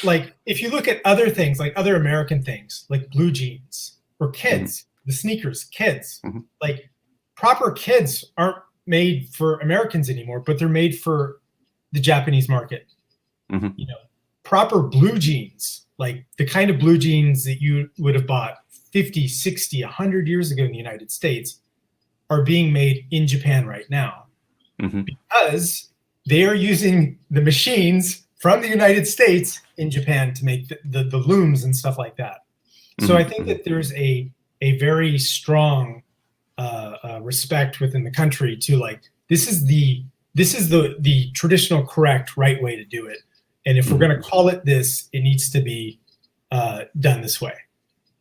S2: like if you look at other things, like other American things, like blue jeans or kids, the sneakers, kids, like proper kids aren't made for Americans anymore, but they're made for the Japanese market. You know, proper blue jeans, like the kind of blue jeans that you would have bought 50, 60, 100 years ago in the United States are being made in Japan right now because they are using the machines from the United States in Japan to make the looms and stuff like that. So I think that there's a very strong respect within the country to like, this is the traditional correct right way to do it. And if we're going to call it this, it needs to be done this way.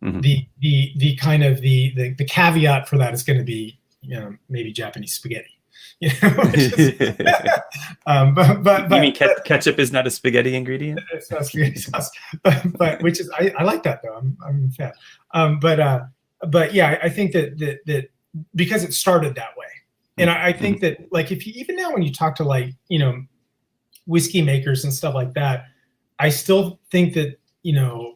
S2: The kind of the caveat for that is going to be, you know, maybe Japanese spaghetti. You know, but
S1: you mean ketchup is not a spaghetti ingredient?
S2: It's not spaghetti sauce, but which is I like that though. I'm a fan. But yeah, I think that because it started that way, and I think that like if you even now when you talk to like, you know, whiskey makers and stuff like that, I still think that, you know,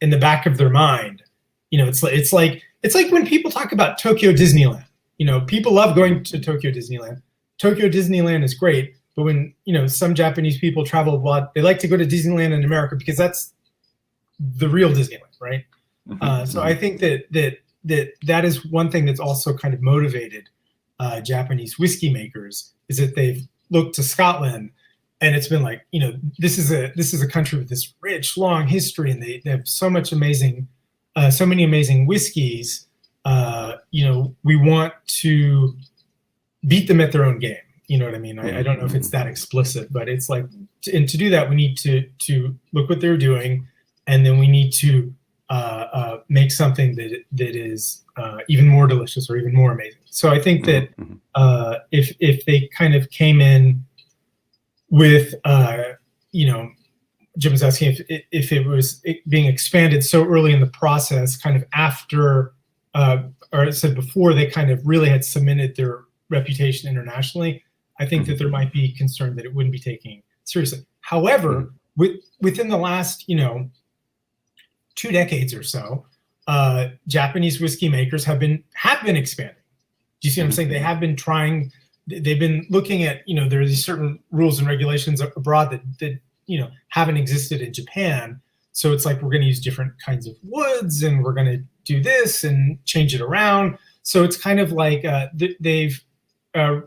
S2: in the back of their mind, you know, it's like when people talk about Tokyo Disneyland. You know, people love going to Tokyo Disneyland. Tokyo Disneyland is great, but when, you know, some Japanese people travel abroad, they like to go to Disneyland in America because that's the real Disneyland, right? So I think that is one thing that's also kind of motivated Japanese whiskey makers, is that they've looked to Scotland, and it's been like, you know, this is a country with this rich, long history, and they have so many amazing whiskeys. You know, we want to beat them at their own game. You know what I mean? I don't know if it's that explicit, but it's like, and to do that, we need to look what they're doing, and then we need to make something that is even more delicious or even more amazing. So I think that if they kind of came in with, you know, Jim was asking if it was being expanded so early in the process, kind of after, or I said before they kind of really had cemented their reputation internationally, I think that there might be concern that it wouldn't be taken seriously. However, within the last, you know, 2 decades or so, Japanese whiskey makers have been expanding. Do you see what I'm saying? They have been trying. They've been looking at, you know, there are these certain rules and regulations abroad that you know haven't existed in Japan. So it's like, we're going to use different kinds of woods, and we're going to do this and change it around. So it's kind of like they've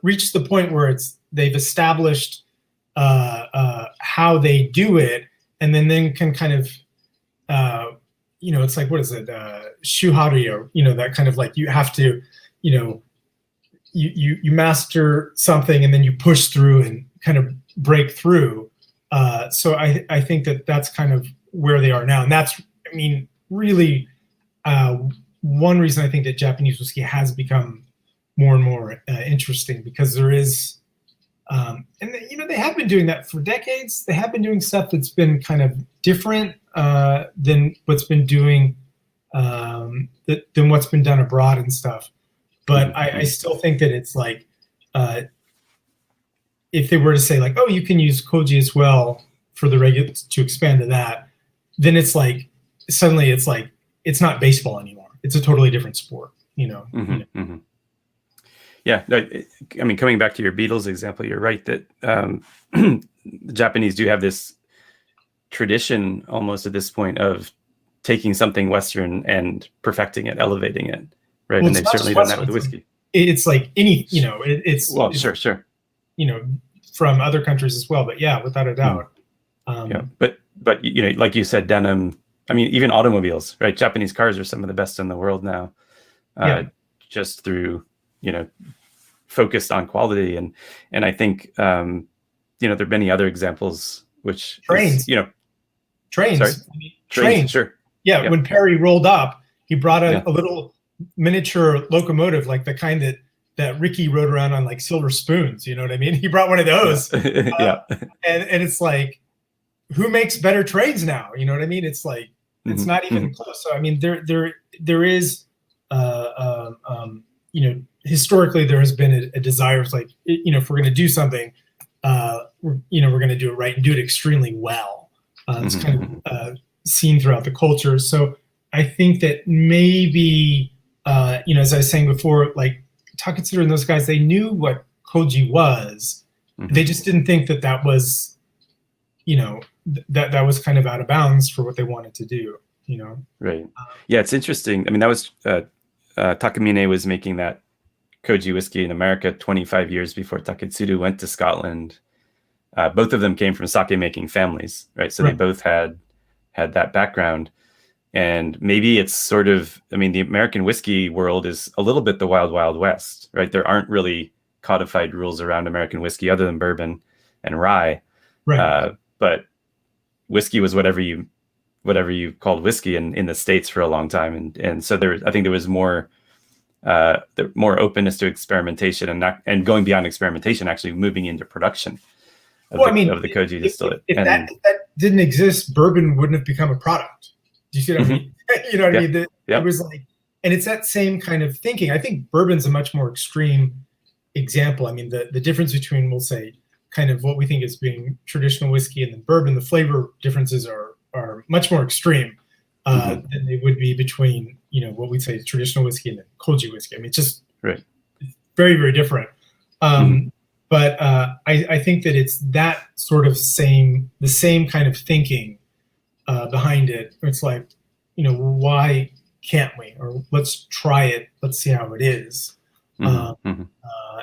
S2: reached the point where they've established how they do it, and then can kind of, you know, it's like, what is it, Shochu'sday, you know, that kind of like, you have to, you know, you master something and then you push through and kind of break through. So I think that that's kind of where they are now. And that's, I mean, really one reason I think that Japanese whiskey has become more and more interesting, because there is, and you know, they have been doing that for decades. They have been doing stuff that's been kind of different than what's been doing, than what's been done abroad and stuff. But I still think that it's like, if they were to say like, oh, you can use Koji as well for the regular to expand to that, then it's like suddenly it's like it's not baseball anymore. It's a totally different sport, you know.
S1: Yeah, I mean, coming back to your Beatles example, you're right that the Japanese do have this tradition almost at this point of taking something Western and perfecting it, elevating it, right?
S2: Well,
S1: and they've certainly done that with whiskey.
S2: It's like any, you know, it's
S1: sure,
S2: you know, from other countries as well. But yeah, without a doubt.
S1: Yeah, but you know, like you said, denim. I mean, even automobiles, right? Japanese cars are some of the best in the world now, just through, you know, focused on quality. And I think, you know, there are many other examples, which
S2: trains,
S1: you know,
S2: trains,
S1: sorry? Trains, sure.
S2: Yeah. When Perry rolled up, he brought a little miniature locomotive, like the kind that Ricky rode around on, like silver spoons. You know what I mean? He brought one of those. And it's like, who makes better trains now? You know what I mean? It's like, it's not even close. So, I mean, there is, you know, historically there has been a desire of like, you know, if we're going to do something, you know, we're going to do it right and do it extremely well. It's kind of seen throughout the culture. So I think that maybe, you know, as I was saying before, like Taketsuru and those guys, they knew what Koji was. They just didn't think that was, you know, that was kind of out of bounds for what they wanted to do, you know?
S1: Right. Yeah, it's interesting. I mean, that was, Takamine was making that Koji whiskey in America 25 years before Taketsuru went to Scotland. Both of them came from sake making families, right? So they both had that background. And maybe it's sort of, I mean, the American whiskey world is a little bit the wild, wild west, right? There aren't really codified rules around American whiskey other than bourbon and rye.
S2: Right.
S1: But whiskey was whatever you called whiskey in the States for a long time. And so I think there was more openness to experimentation and going beyond experimentation, actually moving into production of the Koji distillate.
S2: If that didn't exist, bourbon wouldn't have become a product. Do you see what I mean? You know what I mean? It was like, and it's that same kind of thinking. I think bourbon's a much more extreme example. I mean, the difference between, we'll say, kind of what we think is being traditional whiskey and then bourbon, the flavor differences are much more extreme than they would be between, you know, what we'd say traditional whiskey and then Koji whiskey. I mean, it's just very, very different. But I think that it's that sort of the same kind of thinking behind it. It's like, you know, why can't we? Or let's try it. Let's see how it is. And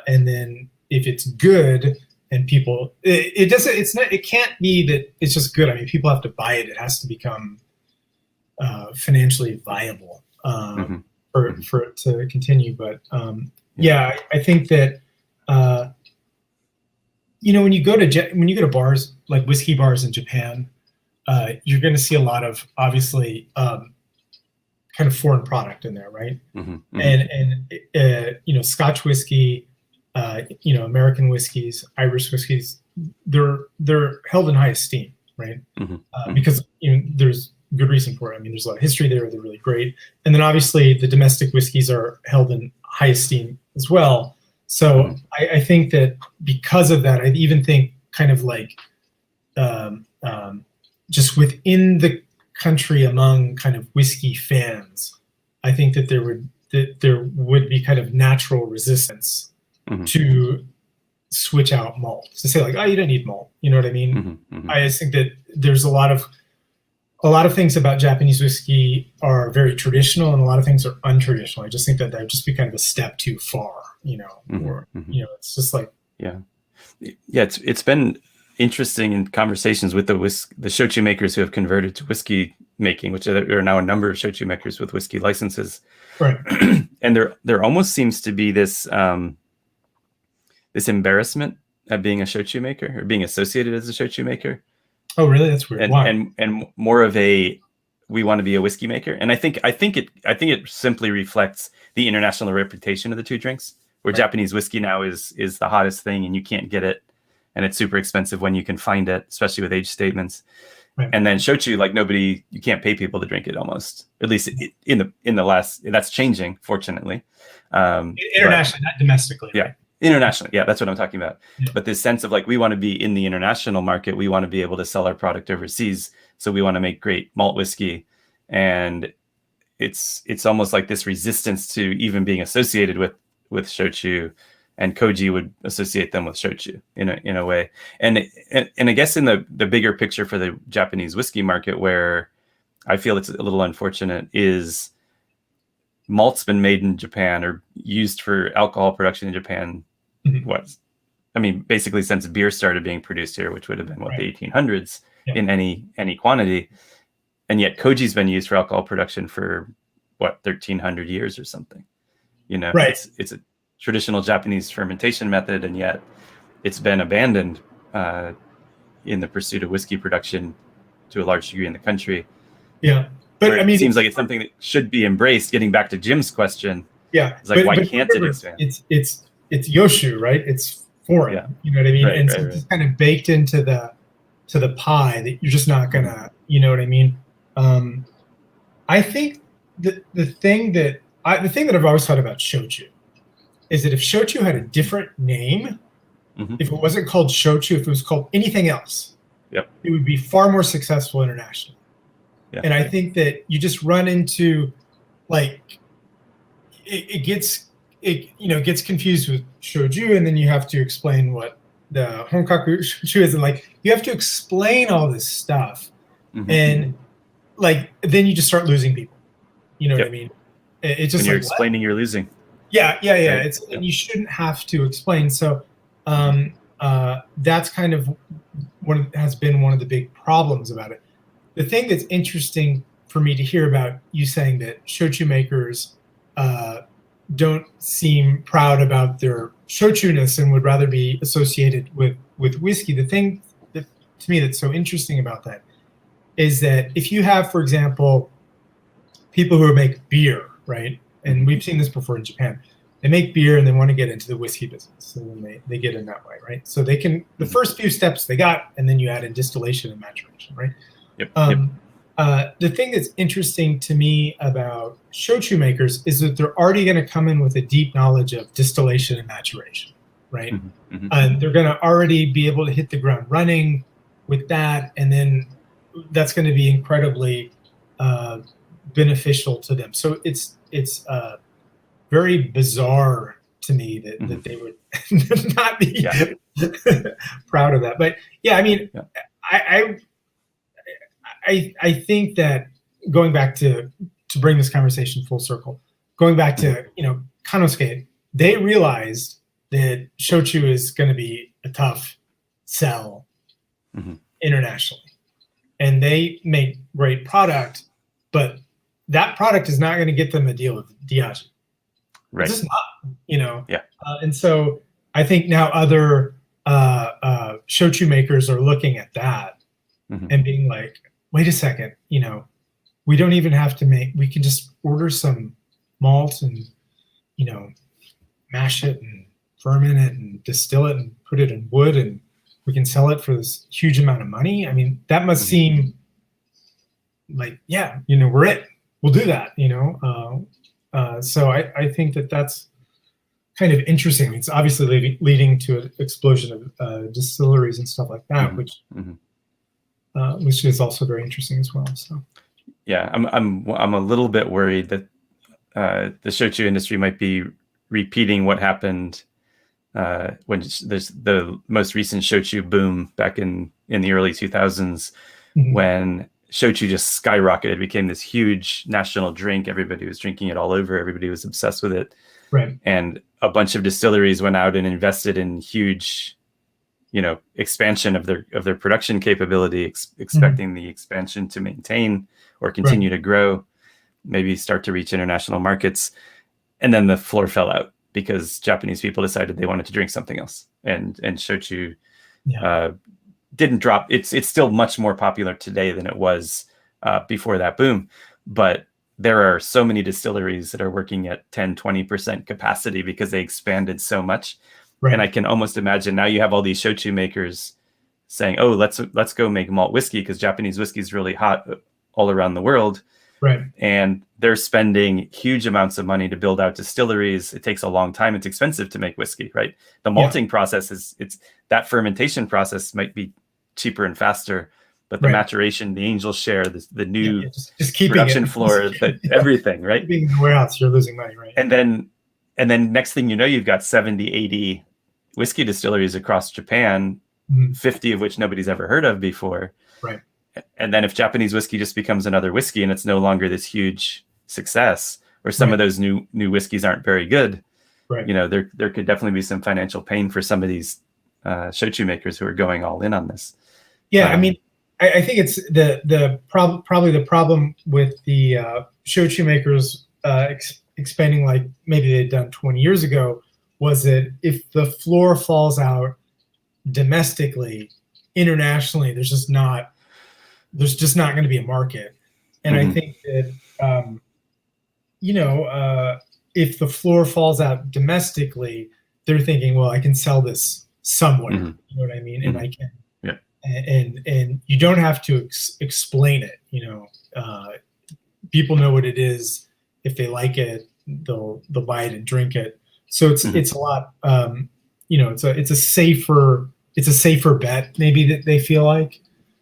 S2: then if it's good and people, it can't be that it's just good. I mean, people have to buy it. It has to become financially viable for it to continue. But I think that, you know, when you go to bars, like whiskey bars in Japan, you're going to see a lot of, obviously, kind of foreign product in there, right? And you know, Scotch whiskey, you know, American whiskeys, Irish whiskeys, they're held in high esteem, right? Because, you know, there's good reason for it. I mean, there's a lot of history there. They're really great. And then obviously the domestic whiskeys are held in high esteem as well. So I think that because of that, I even think kind of like just within the country among kind of whiskey fans, I think that there would be kind of natural resistance to switch out malt, to say like, oh, you don't need malt. You know what I mean? I just think that there's a lot of things about Japanese whiskey are very traditional and a lot of things are untraditional. I just think that would just be kind of a step too far, you know, or, you know, it's just like,
S1: it's been interesting in conversations with the shochu makers who have converted to whiskey making, which there are now a number of shochu makers with whiskey licenses.
S2: Right.
S1: And there almost seems to be this embarrassment at being a shochu maker or being associated as a shochu maker.
S2: Oh, really? That's weird.
S1: And more of a, we want to be a whiskey maker. And I think it simply reflects the international reputation of the two drinks, where Japanese whiskey now is the hottest thing and you can't get it. And it's super expensive when you can find it, especially with age statements. Right. And then shochu, like you can't pay people to drink it almost, at least in the last, that's changing, fortunately.
S2: Internationally, not domestically.
S1: Yeah. Internationally, yeah, that's what I'm talking about.
S2: Yeah.
S1: But this sense of like, we want to be in the international market, we want to be able to sell our product overseas, so we want to make great malt whiskey, and it's almost like this resistance to even being associated with shochu, and Koji would associate them with shochu in a way. And I guess in the bigger picture for the Japanese whiskey market, where I feel it's a little unfortunate, is malt's been made in Japan or used for alcohol production in Japan. Basically since beer started being produced here, which would have been the 1800s, in any quantity. And yet Koji's been used for alcohol production for 1300 years or something. It's a traditional Japanese fermentation method, and yet it's been abandoned in the pursuit of whiskey production to a large degree in the country.
S2: Yeah. But
S1: it seems like it's something that should be embraced. Getting back to Jim's question, it's like, why can't it expand?
S2: It's Yoshu, right? It's foreign.
S1: Yeah.
S2: You know what I mean? It's kind of baked into the pie that you're just not gonna. You know what I mean? I think the thing that I've always thought about shochu is that if shochu had a different name, if it wasn't called shochu, if it was called anything else, it would be far more successful internationally. Yeah. And I think that you just run into, like, it gets confused with shoju, and then you have to explain what the honkaku shochu is, and like you have to explain all this stuff, and like then you just start losing people. You know what I mean? It's just
S1: when you're explaining, you're losing.
S2: Yeah. Right. And you shouldn't have to explain. So that's kind of has been one of the big problems about it. The thing that's interesting for me to hear about you saying that shochu makers don't seem proud about their shochu-ness and would rather be associated with whiskey. The thing that, to me, that's so interesting about that is that if you have, for example, people who make beer, right? And we've seen this before in Japan. They make beer and they want to get into the whiskey business. So then they get in that way, right? So they can, the first few steps they got, and then you add in distillation and maturation, right? The thing that's interesting to me about shochu makers is that they're already going to come in with a deep knowledge of distillation and maturation, right? And they're going to already be able to hit the ground running with that, and then that's going to be incredibly beneficial to them. So it's very bizarre to me that they would not be proud of that. But yeah, I mean, I think that going back to bring this conversation full circle, going back to, Kanosuke, they realized that shochu is going to be a tough sell internationally. And they make great product, but that product is not going to get them a deal with Diageo.
S1: Right.
S2: It's just not, and so I think now other shochu makers are looking at that and being like, wait a second, we don't even have to we can just order some malt and, mash it and ferment it and distill it and put it in wood, and we can sell it for this huge amount of money. I mean, that must seem like, we're it. We'll do that, So I think that-that's kind of interesting. I mean, it's obviously leading to an explosion of distilleries and stuff like that, which is also very interesting as well. So,
S1: yeah, I'm a little bit worried that the shochu industry might be repeating what happened when there's the most recent shochu boom back in the early 2000s, when shochu just skyrocketed, became this huge national drink. Everybody was drinking it all over. Everybody was obsessed with it.
S2: Right.
S1: And a bunch of distilleries went out and invested in huge, expansion of their production capability, expecting the expansion to maintain or continue to grow, maybe start to reach international markets. And then the floor fell out because Japanese people decided they wanted to drink something else. And shochu didn't drop. It's still much more popular today than it was before that boom. But there are so many distilleries that are working at 10-20% capacity because they expanded so much. Right. And I can almost imagine now you have all these shochu makers saying, "Oh, let's go make malt whiskey because Japanese whiskey is really hot all around the world."
S2: Right.
S1: And they're spending huge amounts of money to build out distilleries. It takes a long time. It's expensive to make whiskey, right? The malting process it's that fermentation process might be cheaper and faster, but the maturation, the angel share, the new
S2: just keeping
S1: production
S2: it.
S1: floor, everything, right?
S2: Being in the warehouse, you're losing money, right?
S1: And then next thing you know, you've got 70, 80 whiskey distilleries across Japan, 50 of which nobody's ever heard of before.
S2: Right.
S1: And then if Japanese whiskey just becomes another whiskey and it's no longer this huge success, or some of those new whiskeys aren't very good, there could definitely be some financial pain for some of these shochu makers who are going all in on this.
S2: Yeah, I mean, I think it's probably the problem with the shochu makers expanding like maybe they'd done 20 years ago was that if the floor falls out domestically, internationally, there's just not going to be a market. And I think that if the floor falls out domestically, they're thinking, well, I can sell this somewhere. You know what I mean? And I can. And you don't have to explain it. People know what it is. If they like it, they'll buy it and drink it. So it's a lot. It's a safer bet maybe that they feel like.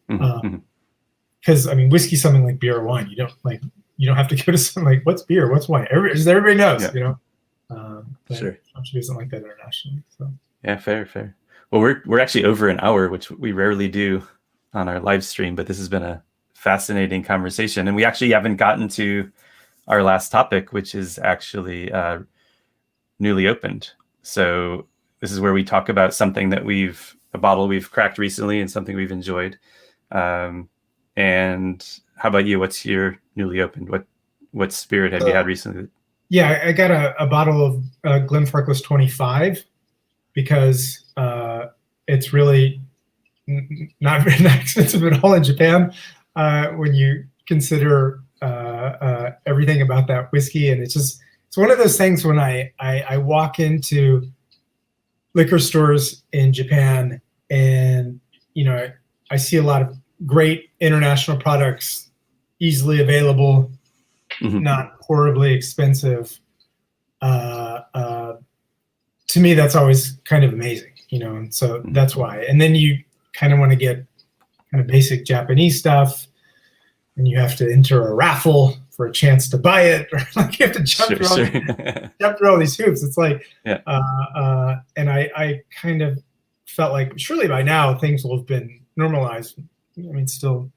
S2: Because I mean, whiskey's something like beer or wine. You don't have to go to something like what's beer, what's wine. Everybody knows. Sure. Country isn't like that internationally. So.
S1: Yeah, fair. Well, we're actually over an hour, which we rarely do on our live stream, but this has been a fascinating conversation. And we actually haven't gotten to our last topic, which is actually newly opened. So this is where we talk about something that a bottle we've cracked recently and something we've enjoyed. And how about you? What's your newly opened? What spirit have you had recently?
S2: Yeah, I got a bottle of Glenfarclas 25 because it's really not very expensive at all in Japan when you consider everything about that whiskey. And it's one of those things when I walk into liquor stores in Japan and, I see a lot of great international products easily available, not horribly expensive. To me, that's always kind of amazing, and so that's why. And then you kind of want to get kind of basic Japanese stuff, and you have to enter a raffle for a chance to buy it, or like you have to jump through all these hoops. It's like, and I kind of felt like surely by now things will have been normalized. I mean, still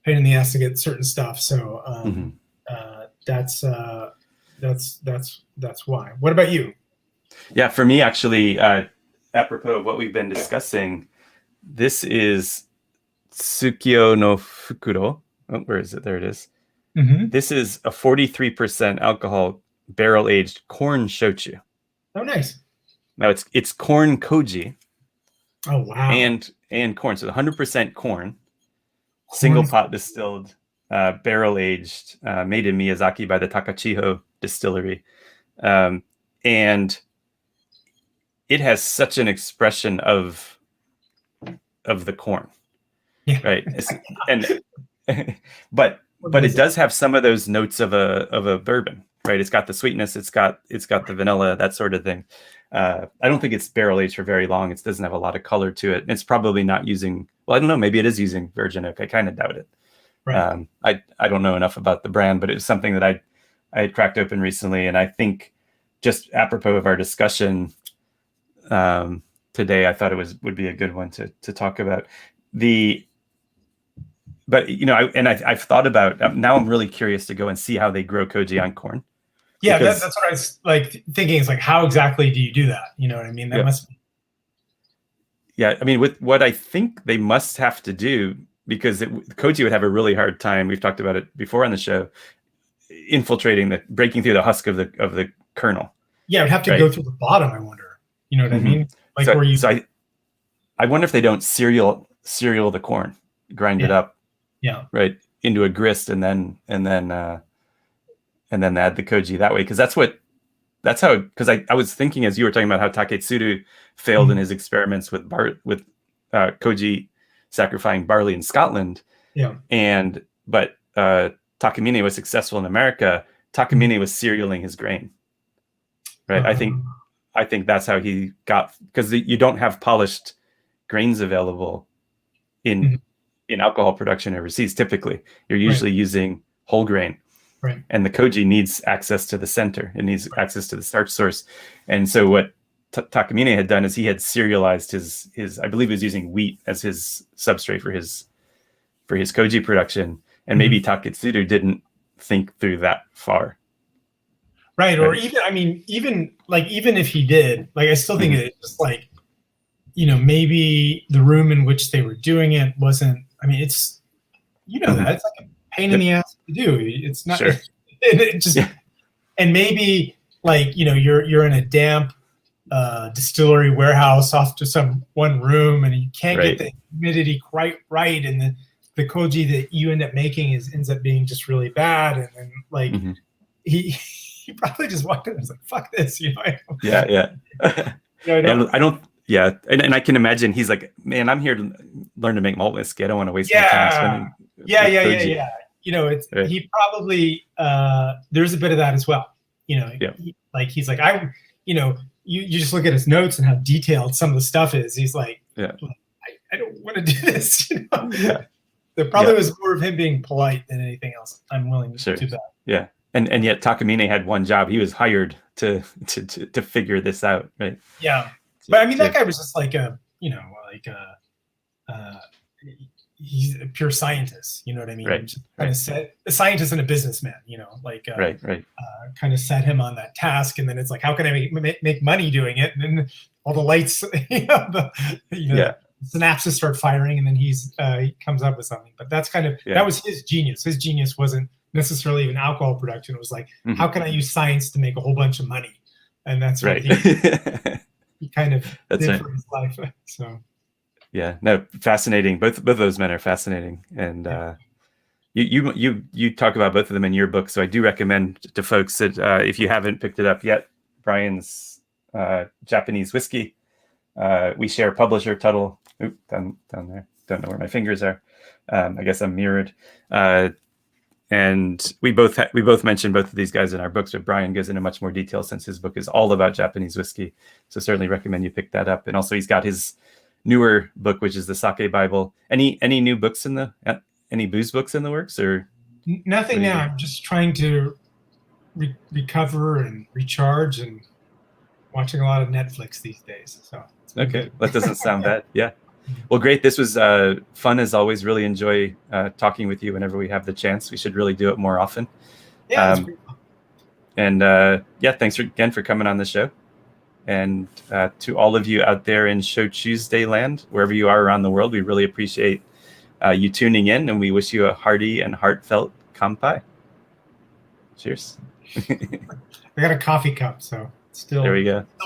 S2: pain in the ass to get certain stuff. So that's why. What about you?
S1: Yeah, for me, actually, apropos of what we've been discussing, this is Tsukiyo no Fukudo. Oh, where is it? There it is. This is a 43% alcohol barrel-aged corn shochu.
S2: Oh, nice.
S1: Now it's corn koji.
S2: Oh, wow.
S1: And corn. So 100% corn. Single pot distilled, barrel-aged, made in Miyazaki by the Takachiho distillery. And it has such an expression of the corn, right? But it does have some of those notes of a bourbon, right? It's got the sweetness, it's got the vanilla, that sort of thing. I don't think it's barrel aged for very long. It doesn't have a lot of color to it. It's probably not using. Well, I don't know. Maybe it is using virgin oak. I kind of doubt it. Right. I don't know enough about the brand, but it's something that I had cracked open recently, and I think just apropos of our discussion today, I thought it would be a good one to talk about. But I've thought about now. I'm really curious to go and see how they grow koji on corn.
S2: Yeah, that's what I was like thinking. Is like, how exactly do you do that? You know what I mean? That must be.
S1: Yeah, I mean, with what I think they must have to do, because koji would have a really hard time. We've talked about it before on the show, breaking through the husk of the kernel.
S2: Yeah, it would have to go through the bottom. I wonder. You know what I mean? Like where you.
S1: So I wonder if they don't cereal the corn, grind it up.
S2: Yeah.
S1: Right into a grist, and then add the koji that way, because that's how. Because I was thinking as you were talking about how Taketsuru failed in his experiments with koji sacrificing barley in Scotland.
S2: Yeah.
S1: But Takamine was successful in America, Takamine was serialing his grain. Right. I think that's how he got, because you don't have polished grains available in alcohol production overseas. Typically, you're usually using whole grain.
S2: Right.
S1: And the Koji needs access to the center. It needs access to the starch source. And so what Takamine had done is he had serialized his I believe he was using wheat as his substrate for his Koji production. And maybe Taketsuru didn't think through that far.
S2: Right. Or even if he did, like, I still think it's just like, maybe the room in which they were doing it wasn't, it's, that it's like a pain in the ass to do. It's not, it just, and maybe like, you're in a damp distillery warehouse off to some one room, and you can't get the humidity quite right. And the Koji that you end up making ends up being just really bad. And then like he probably just walked in and was like, fuck this,
S1: And I can imagine he's like, man, I'm here to learn to make malt whiskey. I don't want to waste my time spending.
S2: He probably there's a bit of that as well. He's like, you just look at his notes and how detailed some of the stuff is. He's like, I don't want to do this. There probably was more of him being polite than anything else. I'm willing to do that. Yeah.
S1: And yet Takamine had one job. He was hired to figure this out, right?
S2: Yeah. But that guy was just like he's a pure scientist, you know what I mean?
S1: Right.
S2: Just kind of set a scientist and a businessman, kind of set him on that task. And then it's like, how can I make money doing it? And then all the lights, synapses start firing, and then he comes up with something. But that's kind of, that was his genius. His genius wasn't necessarily even alcohol production. It was like, how can I use science to make a whole bunch of money? And that's what he kind of did for his life. So
S1: fascinating. Both of those men are fascinating. And you talk about both of them in your book. So I do recommend to folks that if you haven't picked it up yet, Brian's Japanese Whiskey. We share publisher Tuttle. Down there. Don't know where my fingers are. I guess I'm mirrored. And we both mentioned both of these guys in our books, but Brian goes into much more detail since his book is all about Japanese whiskey. So certainly recommend you pick that up. And also he's got his newer book, which is the Sake Bible. Any new books any booze books in the works, or
S2: nothing now? I'm just trying to recover and recharge, and watching a lot of Netflix these days. So
S1: okay, that doesn't sound bad. Yeah. Well, great. This was fun as always. Really enjoy talking with you whenever we have the chance. We should really do it more often.
S2: Yeah. That's pretty fun.
S1: And thanks again for coming on the show. And to all of you out there in Shochu'sday land, wherever you are around the world, we really appreciate you tuning in, and we wish you a hearty and heartfelt kanpai. Cheers.
S2: I got a coffee cup, so still.
S1: There we go.